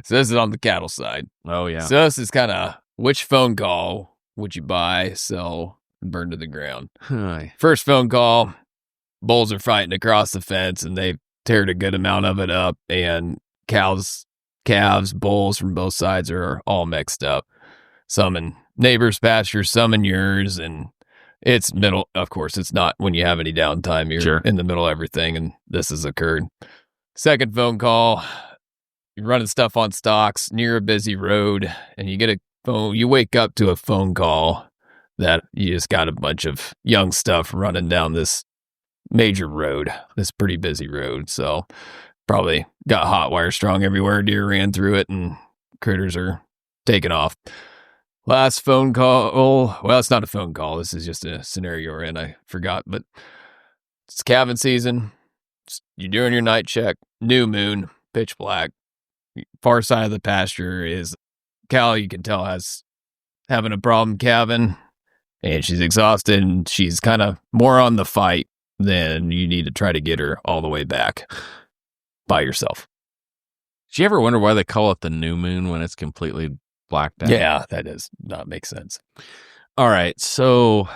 So this is on the cattle side. Oh, yeah. So this is kind of, which phone call would you buy, sell, and burn to the ground? First phone call, bulls are fighting across the fence, and they've teared a good amount of it up, and calves, bulls from both sides are all mixed up. Some in neighbors' pastures, some in yours, and it's middle. Of course, it's not when you have any downtime. You're in the middle of everything, and this has occurred. Second phone call, you're running stuff on stocks near a busy road, and you get a phone. You wake up to a phone call that you just got a bunch of young stuff running down this major road, this pretty busy road. So probably got hot wire strung everywhere. Deer ran through it, and critters are taking off. Last phone call. Well, it's not a phone call. This is just a scenario we're in. I forgot, but it's calving season. You're doing your night check. New moon, pitch black. Far side of the pasture is cow. You can tell has having a problem calving, and she's exhausted, and she's kind of more on the fight than you need to try to get her all the way back by yourself. Do you ever wonder why they call it the new moon when it's completely blacked out? Yeah, that does not make sense. All right, so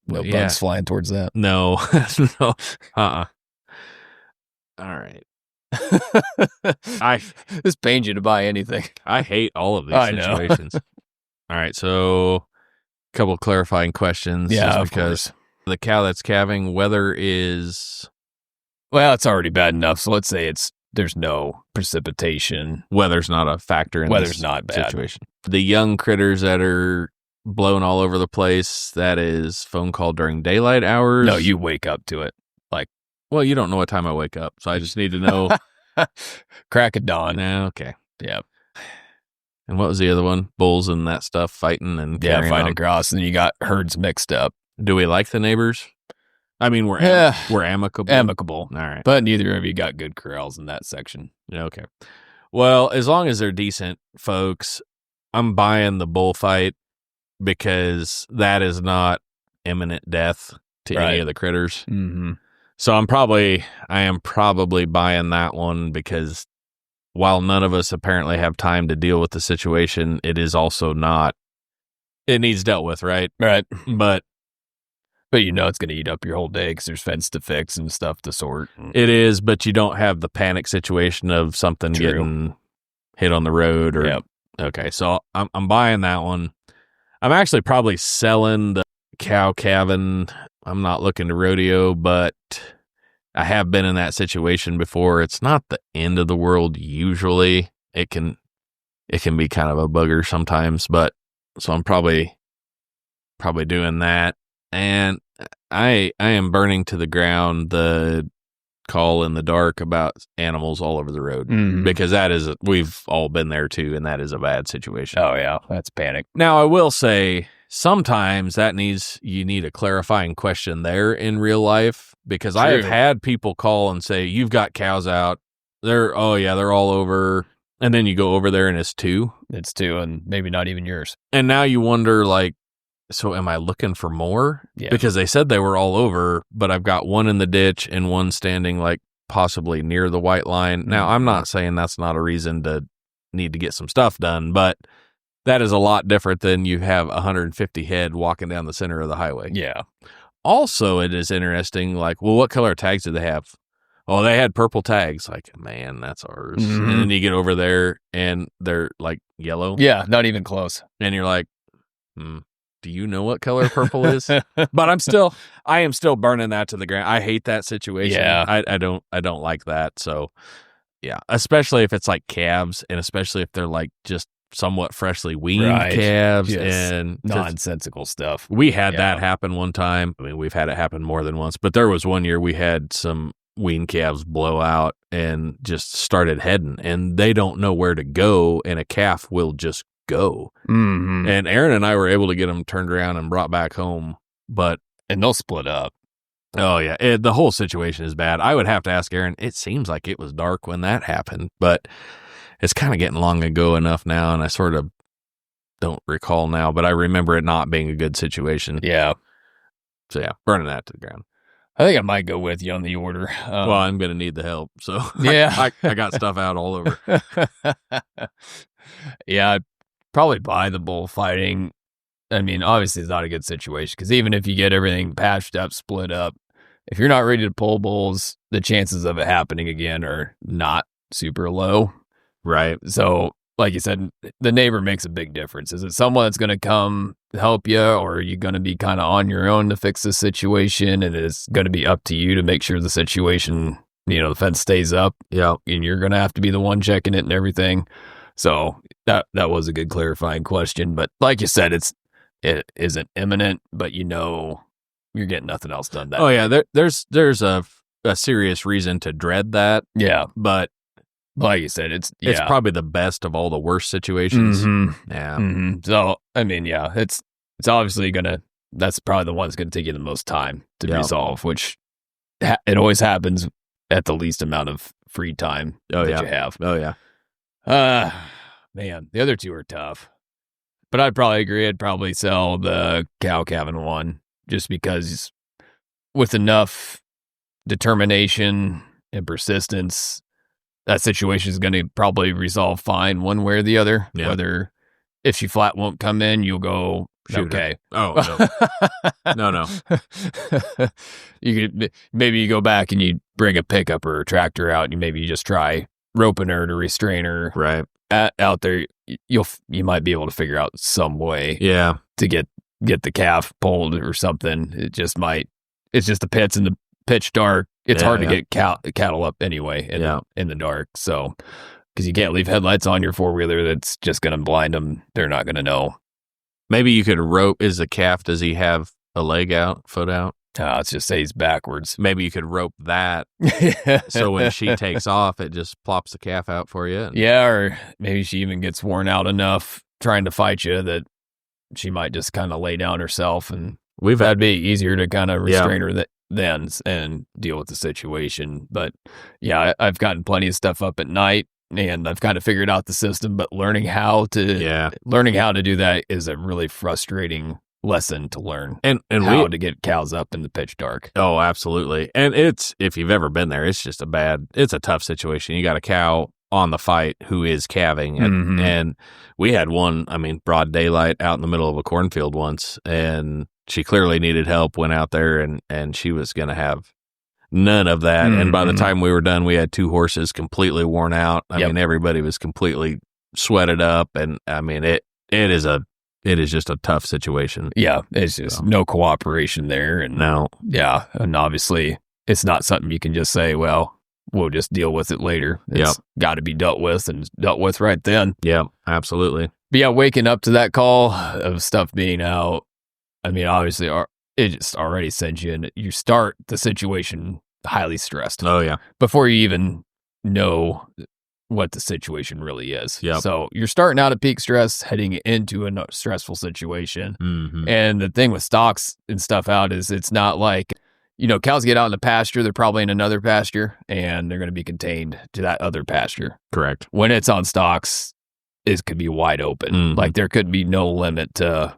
no bugs flying towards that. No, no, All right. This pains you to buy anything. I hate all of these situations. All right, so a couple of clarifying questions. Yeah, just because the cow that's calving, weather is... Well, it's already bad enough, so let's say there's no precipitation. Weather's not a factor in Weather's this not bad. situation. The young critters that are blown all over the place, that is phone call during daylight hours. No, you wake up to it. Well, you don't know what time I wake up, so I just need to know. Crack of dawn. Okay. Yeah. And what was the other one? Bulls and that stuff, fighting and carrying fighting on. across, and you got herds mixed up. Do we like the neighbors? I mean, we're amicable. Amicable. All right. But neither of you got good corrals in that section. Okay. Well, as long as they're decent folks, I'm buying the bullfight because that is not imminent death to any of the critters. Mm-hmm. So I am probably buying that one because while none of us apparently have time to deal with the situation, it is also not, it needs dealt with, right? Right. But it's going to eat up your whole day because there's fence to fix and stuff to sort. It is, but you don't have the panic situation of something getting hit on the road or. Yep. Okay, so I'm buying that one. I'm actually probably selling the cow calving. I'm not looking to rodeo, but I have been in that situation before. It's not the end of the world usually. It can be kind of a bugger sometimes, but so I'm probably doing that. And I am burning to the ground the call in the dark about animals all over the road because we've all been there too, and that is a bad situation. Oh yeah, that's panic. Now I will say sometimes you need a clarifying question there in real life because I have had people call and say, you've got cows out. They're all over. And then you go over there and it's two. It's two and maybe not even yours. And now you wonder so am I looking for more? Yeah. Because they said they were all over, but I've got one in the ditch and one standing possibly near the white line. Now, I'm not saying that's not a reason to need to get some stuff done, but that is a lot different than you have 150 head walking down the center of the highway. Yeah. Also, it is interesting, what color tags do they have? Oh, they had purple tags. Man, that's ours. Mm-hmm. And then you get over there and they're yellow. Yeah, not even close. And you're like, do you know what color purple is? But I am still burning that to the ground. I hate that situation. Yeah. I don't like that. So yeah, especially if it's calves and especially if they're just somewhat freshly weaned calves just and nonsensical stuff. We had that happen one time. I mean, we've had it happen more than once, but there was one year we had some weaned calves blow out and just started heading and they don't know where to go and a calf will just go. Mm-hmm. And Aaron and I were able to get them turned around and brought back home, and they'll split up. Oh yeah, the whole situation is bad. I would have to ask Aaron. It seems like it was dark when that happened, but it's kind of getting long ago enough now, and I sort of don't recall now, but I remember it not being a good situation. Yeah. So yeah, burning that to the ground. I think I might go with you on the order. Well, I'm going to need the help, so yeah, I got stuff out all over. Yeah, I'd probably buy the bullfighting. I mean, obviously, it's not a good situation because even if you get everything patched up, split up, if you're not ready to pull bulls, the chances of it happening again are not super low. Right. So, like you said, the neighbor makes a big difference. Is it someone that's going to come help you, or are you going to be kind of on your own to fix the situation? And it's going to be up to you to make sure the situation, the fence stays up. Yeah. And you're going to have to be the one checking it and everything. So that was a good clarifying question. But like you said, it isn't imminent, but you're getting nothing else done. Oh yeah, there's a serious reason to dread that. Yeah, but like you said, it's probably the best of all the worst situations. Mm-hmm. Yeah. Mm-hmm. So I mean, yeah, it's obviously that's probably the one that's gonna take you the most time to resolve, which it always happens at the least amount of free time that you have. Oh yeah. Man, the other two are tough. But I'd probably agree. I'd probably sell the cow calving one just because with enough determination and persistence, that situation is going to probably resolve fine one way or the other. Yeah. Whether if she flat won't come in, you'll go, shoot okay. Oh, no. no. Maybe you go back and you bring a pickup or a tractor out and maybe you just try roping her to restrain her. Right. Out there, you might be able to figure out some way to get the calf pulled or something. It's just the pits in the pitch dark. It's hard to get cattle up anyway in the dark. So, because you can't leave headlights on your four-wheeler, that's just going to blind them. They're not going to know. Maybe you could rope. Is the calf, does he have a leg out, foot out? Let's just say he's backwards. Maybe you could rope that so when she takes off, it just plops the calf out for you. Yeah, or maybe she even gets worn out enough trying to fight you that she might just kind of lay down herself, and that'd be easier to kind of restrain her then and deal with the situation. But yeah, I've gotten plenty of stuff up at night, and I've kind of figured out the system, but learning how to do that is a really frustrating lesson to learn, and how to get cows up in the pitch dark. Oh, absolutely. And if you've ever been there, it's just it's a tough situation. You got a cow on the fight who is calving, and we had one, broad daylight out in the middle of a cornfield once, and she clearly needed help, went out there, and she was going to have none of that. And by the time we were done, we had 2 horses completely worn out. I mean, everybody was completely sweated up, and it is just a tough situation. Yeah, it's just no cooperation there. And no. Yeah, and obviously it's not something you can just say, well, we'll just deal with it later. It's got to be dealt with, and dealt with right then. Yeah, absolutely. But yeah, waking up to that call of stuff being out, obviously it just already sends you, and you start the situation highly stressed. Oh, yeah. Before you even know what the situation really is. Yep. So you're starting out at peak stress, heading into a stressful situation. And the thing with stocks and stuff out is it's not like, cows get out in the pasture, they're probably in another pasture, and they're going to be contained to that other pasture. Correct. When it's on stocks, it could be wide open. Like there could be no limit to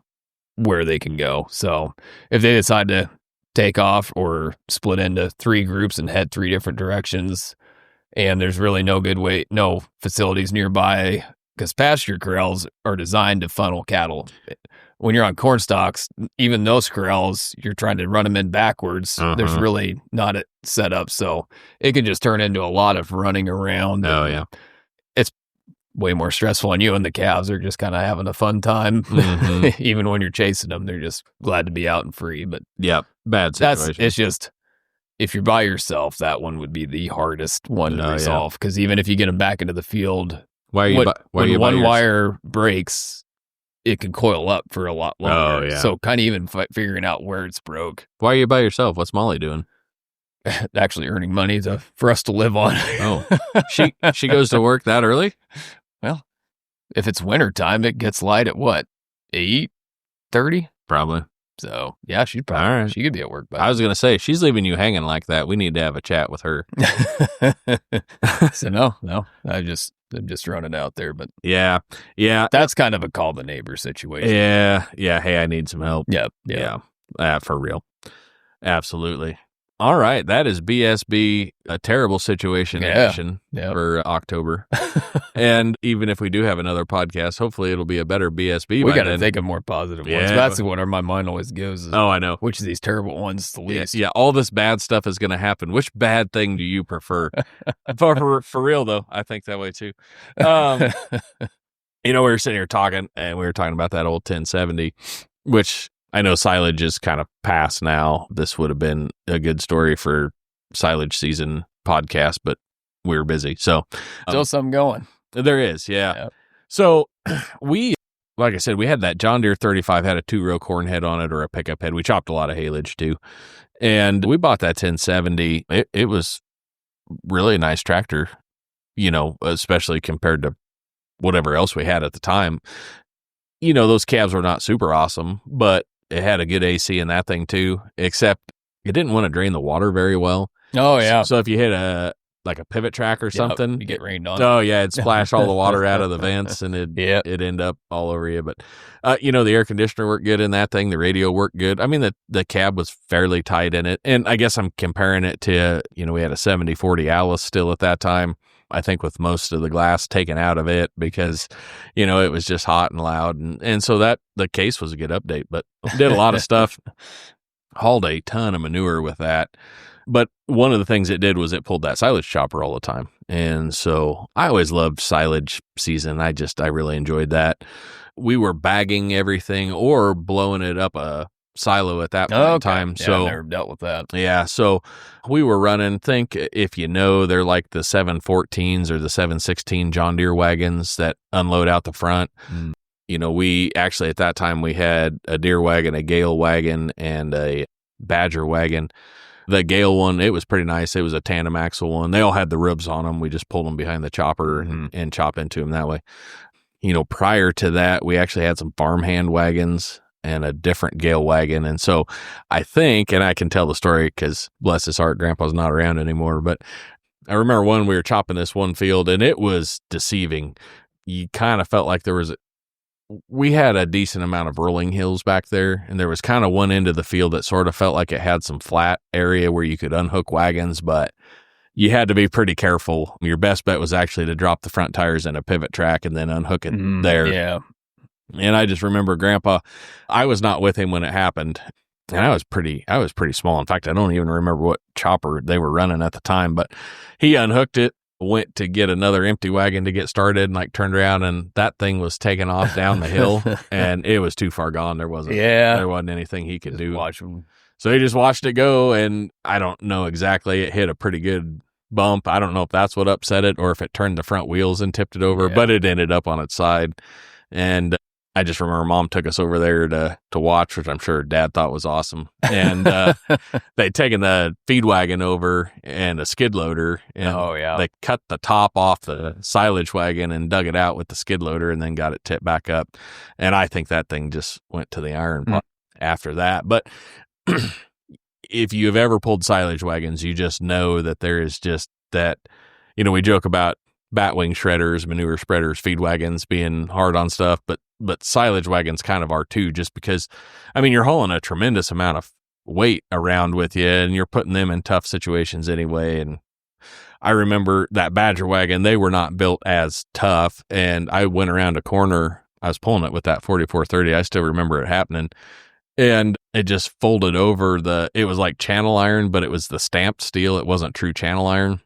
where they can go. So if they decide to take off or split into 3 groups and head 3 different directions, and there's really no facilities nearby, because pasture corrals are designed to funnel cattle. When you're on corn stalks, even those corrals, you're trying to run them in backwards. There's really not a setup, so it can just turn into a lot of running around. Oh, yeah. It's way more stressful on you, and the calves are just kind of having a fun time. Even when you're chasing them, they're just glad to be out and free. But bad situation. It's just, if you're by yourself, that one would be the hardest one to resolve, because even if you get them back into the field, when one wire breaks, it can coil up for a lot longer. Oh, yeah. So kind of even figuring out where it's broke. Why are you by yourself? What's Molly doing? Actually earning money for us to live on. Oh, she goes to work that early? Well, if it's winter time, it gets light at what, 8:30? Probably. So yeah, she could be at work. I was gonna say, she's leaving you hanging like that. We need to have a chat with her. So no, I'm just throwing it out there. But yeah, that's kind of a call the neighbor situation. Yeah. Hey, I need some help. Yeah. For real, absolutely. All right, that is BSB, a terrible situation edition for October. And even if we do have another podcast, hopefully it'll be a better BSB. We got to think of more positive ones. That's what my mind always goes. Oh, I know. Which of these terrible ones the least? Yeah, all this bad stuff is going to happen. Which bad thing do you prefer? for real, though, I think that way too. We were sitting here talking, and we were talking about that old 1070, which I know silage is kind of past now. This would have been a good story for silage season podcast, but we were busy. So still something going. There is, yeah. Yep. So like I said, we had that John Deere 35, had a 2-row corn head on it, or a pickup head. We chopped a lot of haylage too. And we bought that 1070. It was really a nice tractor, especially compared to whatever else we had at the time. Those calves were not super awesome, but it had a good AC in that thing too, except it didn't want to drain the water very well. Oh, yeah. So if you hit a pivot track or something, you get rained on. Oh, yeah, it'd splash all the water out of the vents, and it'd end up all over you. But, the air conditioner worked good in that thing. The radio worked good. The cab was fairly tight in it. And I guess I'm comparing it to, we had a 70-40 Alice still at that time. I think with most of the glass taken out of it because, it was just hot and loud. And so the case was a good update, but did a lot of stuff, hauled a ton of manure with that. But one of the things it did was it pulled that silage chopper all the time. And so I always loved silage season. I really enjoyed that. We were bagging everything or blowing it up a silo at that point in time. Yeah, so I never dealt with that. Yeah. So we were running, if they're like the 714s or the 716 John Deere wagons that unload out the front. we actually at that time we had a deer wagon, a Gale wagon, and a Badger wagon. The Gale one, it was pretty nice. It was a tandem axle one. They all had the ribs on them. We just pulled them behind the chopper and chop into them that way. Prior to that, we actually had some farmhand wagons and a different Gale wagon. And so I think, and I can tell the story because bless his heart, Grandpa's not around anymore, but I remember when we were chopping this one field and it was deceiving. You kind of felt like we had a decent amount of rolling hills back there, and there was kind of one end of the field that sort of felt like it had some flat area where you could unhook wagons, but you had to be pretty careful. Your best bet was actually to drop the front tires in a pivot track and then unhook it there. Yeah. And I just remember Grandpa, I was not with him when it happened, and I was pretty small. In fact, I don't even remember what chopper they were running at the time, but he unhooked it, went to get another empty wagon to get started, and turned around, and that thing was taking off down the hill, and it was too far gone. There wasn't anything he could do. Watch him. So he just watched it go, and I don't know exactly. It hit a pretty good bump. I don't know if that's what upset it or if it turned the front wheels and tipped it over, but it ended up on its side. And I just remember Mom took us over there to watch, which I'm sure Dad thought was awesome. And they'd taken the feed wagon over and a skid loader, and they cut the top off the silage wagon and dug it out with the skid loader and then got it tipped back up. And I think that thing just went to the iron pot after that. But if you've ever pulled silage wagons, you just know that there is just that, we joke about batwing shredders, manure spreaders, feed wagons being hard on stuff, but silage wagons kind of are too, just because, you're hauling a tremendous amount of weight around with you, and you're putting them in tough situations anyway. And I remember that Badger wagon, they were not built as tough, and I went around a corner, I was pulling it with that 4430, I still remember it happening, and it just folded over it was like channel iron, but it was the stamped steel, it wasn't true channel iron.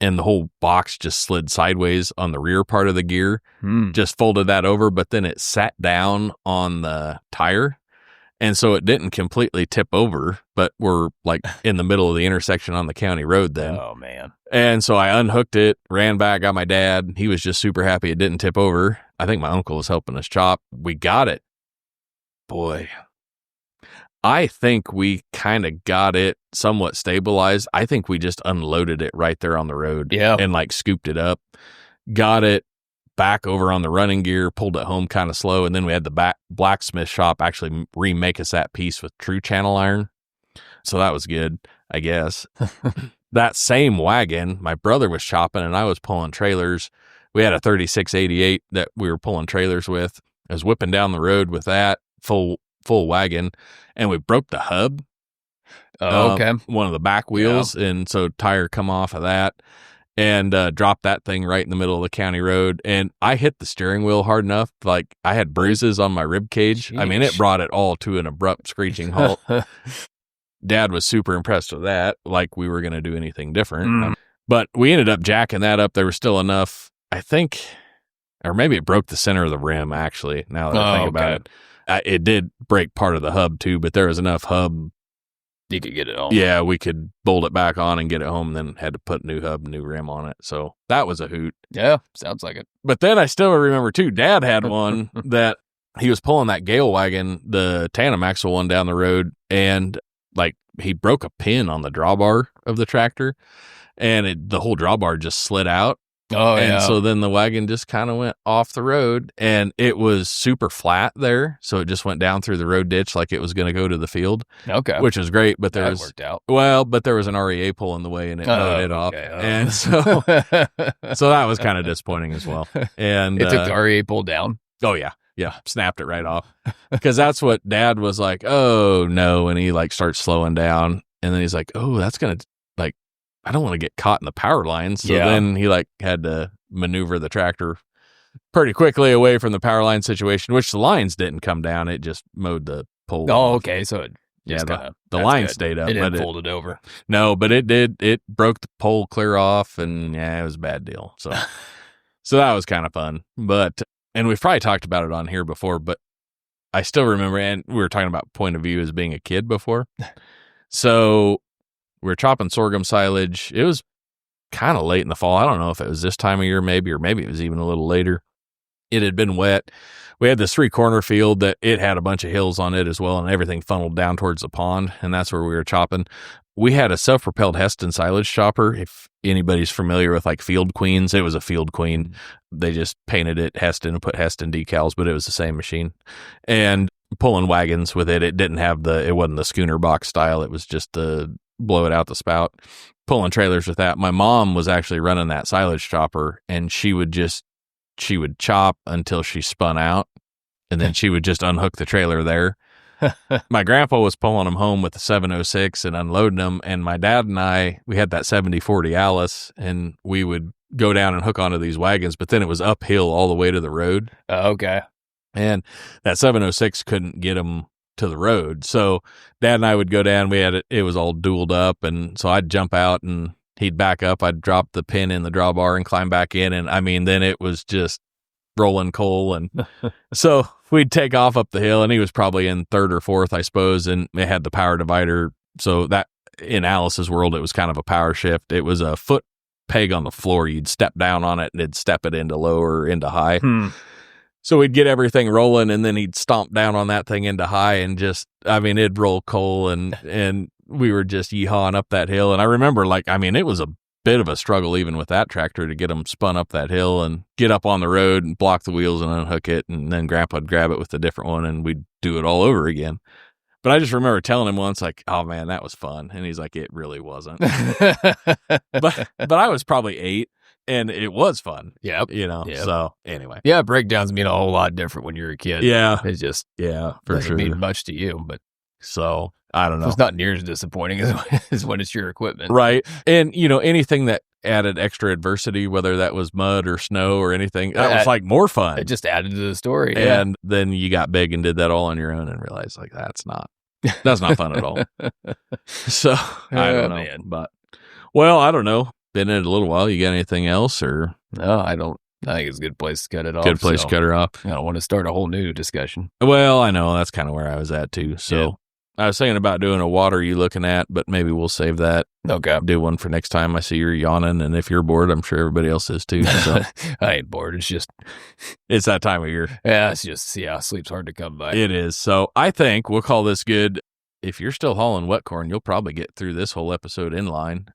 And the whole box just slid sideways on the rear part of the gear, just folded that over, but then it sat down on the tire. And so it didn't completely tip over, but we're in the middle of the intersection on the county road then. Oh, man. And so I unhooked it, ran back, got my dad. He was just super happy it didn't tip over. I think my uncle was helping us chop. We got it. Boy, I think we kind of got it somewhat stabilized. I think we just unloaded it right there on the road and scooped it up, got it back over on the running gear, pulled it home kind of slow. And then we had the blacksmith shop actually remake us that piece with true channel iron. So that was good, I guess. That same wagon, my brother was chopping and I was pulling trailers. We had a 3688 that we were pulling trailers with. I was whipping down the road with that full wagon, and we broke the hub. One of the back wheels, and so tire come off of that, and dropped that thing right in the middle of the county road. And I hit the steering wheel hard enough, I had bruises on my rib cage. Sheesh. It brought it all to an abrupt screeching halt. Dad was super impressed with that, like we were going to do anything different. But we ended up jacking that up. There was still enough, I think, or maybe it broke the center of the rim, actually, now that I think about it. It did break part of the hub too, but there was enough hub. You could get it on. Yeah, we could bolt it back on and get it home, and then had to put new hub, new rim on it. So that was a hoot. Yeah, sounds like it. But then I still remember too, Dad had one that he was pulling that Gale wagon, the tandem axle one down the road, and he broke a pin on the drawbar of the tractor, and the whole drawbar just slid out. Oh, and so then the wagon just kind of went off the road, and it was super flat there. So it just went down through the road ditch like it was going to go to the field. Okay. Which was great, but that worked out. Well, but there was an REA pole in the way and it mowed it off. And so that was kind of disappointing as well. And it took the REA pole down. Oh yeah. Yeah. Snapped it right off. Because that's what Dad was like, oh no. And he starts slowing down. And then he's like, oh, that's going to I don't want to get caught in the power lines. So then he had to maneuver the tractor pretty quickly away from the power line situation, which the lines didn't come down. It just mowed the pole. Oh, off. okay. So the line stayed up. It didn't fold it over. No, but it did. It broke the pole clear off, and it was a bad deal. So, so that was kind of fun. And we've probably talked about it on here before, but I still remember, and we were talking about point of view as being a kid before. So we were chopping sorghum silage. It was kind of late in the fall. I don't know if it was this time of year maybe, or maybe it was even a little later. It had been wet. we had this 3-corner field that it had a bunch of hills on it as well, and everything funneled down towards the pond, and that's where we were chopping. We had a self-propelled Heston silage chopper. If anybody's familiar with like Field Queens, it was a Field Queen. They just painted it Heston and put Heston decals, but it was the same machine. And pulling wagons with it, it wasn't the schooner box style. It was just the blow it out the spout. Pulling trailers with that. My mom was actually running that silage chopper, and she would chop until she spun out, and then she would just unhook the trailer there. My grandpa was pulling them home with the 706 and unloading them, and my dad and we had that 70-40 Alice, and we would go down and hook onto these wagons, but then it was uphill all the way to the road. Okay. And that 706 couldn't get them to the road. So Dad and I would go down. It was all dualed up, and so I'd jump out and he'd back up. I'd drop the pin in the drawbar and climb back in, and I mean, then it was just rolling coal. And so we'd take off up the hill, and he was probably in third or fourth, I suppose, and it had the power divider. So that in Alice's world, it was kind of a power shift. It was a foot peg on the floor. You'd step down on it and it'd step it into low or into high. So we'd get everything rolling, and then he'd stomp down on that thing into high, and it'd roll coal, and we were just yeehawing up that hill. And I remember, it was a bit of a struggle even with that tractor to get them spun up that hill and get up on the road and block the wheels and unhook it, and then Grandpa would grab it with a different one, and we'd do it all over again. But I just remember telling him once, like, "Oh man, that was fun," and he's like, "It really wasn't." but I was probably 8. And it was fun. Yep. So anyway. Yeah, breakdowns mean a whole lot different when you're a kid. Yeah. It just for doesn't sure. mean much to you, but so I don't know. It's not near as disappointing as when it's your equipment. Right. And, anything that added extra adversity, whether that was mud or snow or anything, that was like more fun. It just added to the story. And then you got big and did that all on your own and realized like that's not fun at all. So I don't know. Man. But, well, I don't know. Been in it a little while. You got anything else, or? No, I don't. I think it's a good place to cut it off. Good place to cut her off. I don't want to start a whole new discussion. Well, I know that's kind of where I was at too. So I was thinking about doing a what are you looking at, but maybe we'll save that. Okay. Do one for next time. I see you're yawning, and if you're bored, I'm sure everybody else is too. So. I ain't bored. It's just it's that time of year. Yeah, it's just sleep's hard to come by. It is. So I think we'll call this good. If you're still hauling wet corn, you'll probably get through this whole episode in line.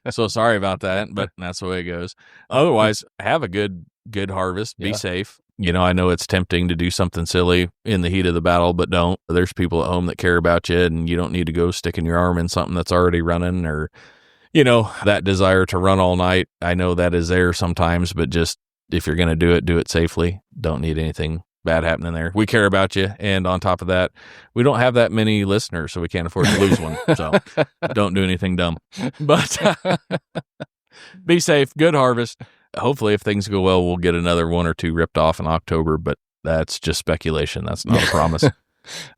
So sorry about that, but that's the way it goes. Otherwise, have a good harvest. Be safe. I know it's tempting to do something silly in the heat of the battle, but don't. There's people at home that care about you, and you don't need to go sticking your arm in something that's already running, or, that desire to run all night. I know that is there sometimes, but just if you're going to do it safely. Don't need anything bad happening there. We care about you, and on top of that, we don't have that many listeners, so we can't afford to lose one. So don't do anything dumb. But be safe. Good harvest. Hopefully, if things go well, we'll get another 1 or 2 ripped off in October, but that's just speculation. That's not a promise.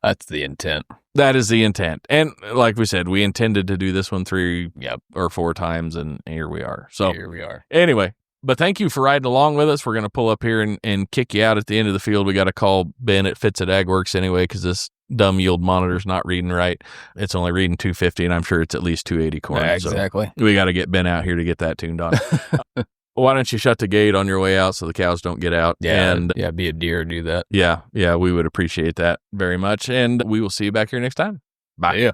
That's the intent. That is the intent. And like we said, we intended to do this one 3 or 4 times, and here we are. So here we are. Anyway, but thank you for riding along with us. We're going to pull up here and kick you out at the end of the field. We got to call Ben at Fitz at AgWorks anyway, because this dumb yield monitor's not reading right. It's only reading 250, and I'm sure it's at least 280 corn. Yeah, exactly. So we got to get Ben out here to get that tuned on. Why don't you shut the gate on your way out so the cows don't get out? Yeah, be a deer, do that. Yeah, we would appreciate that very much. And we will see you back here next time. Bye. Yeah.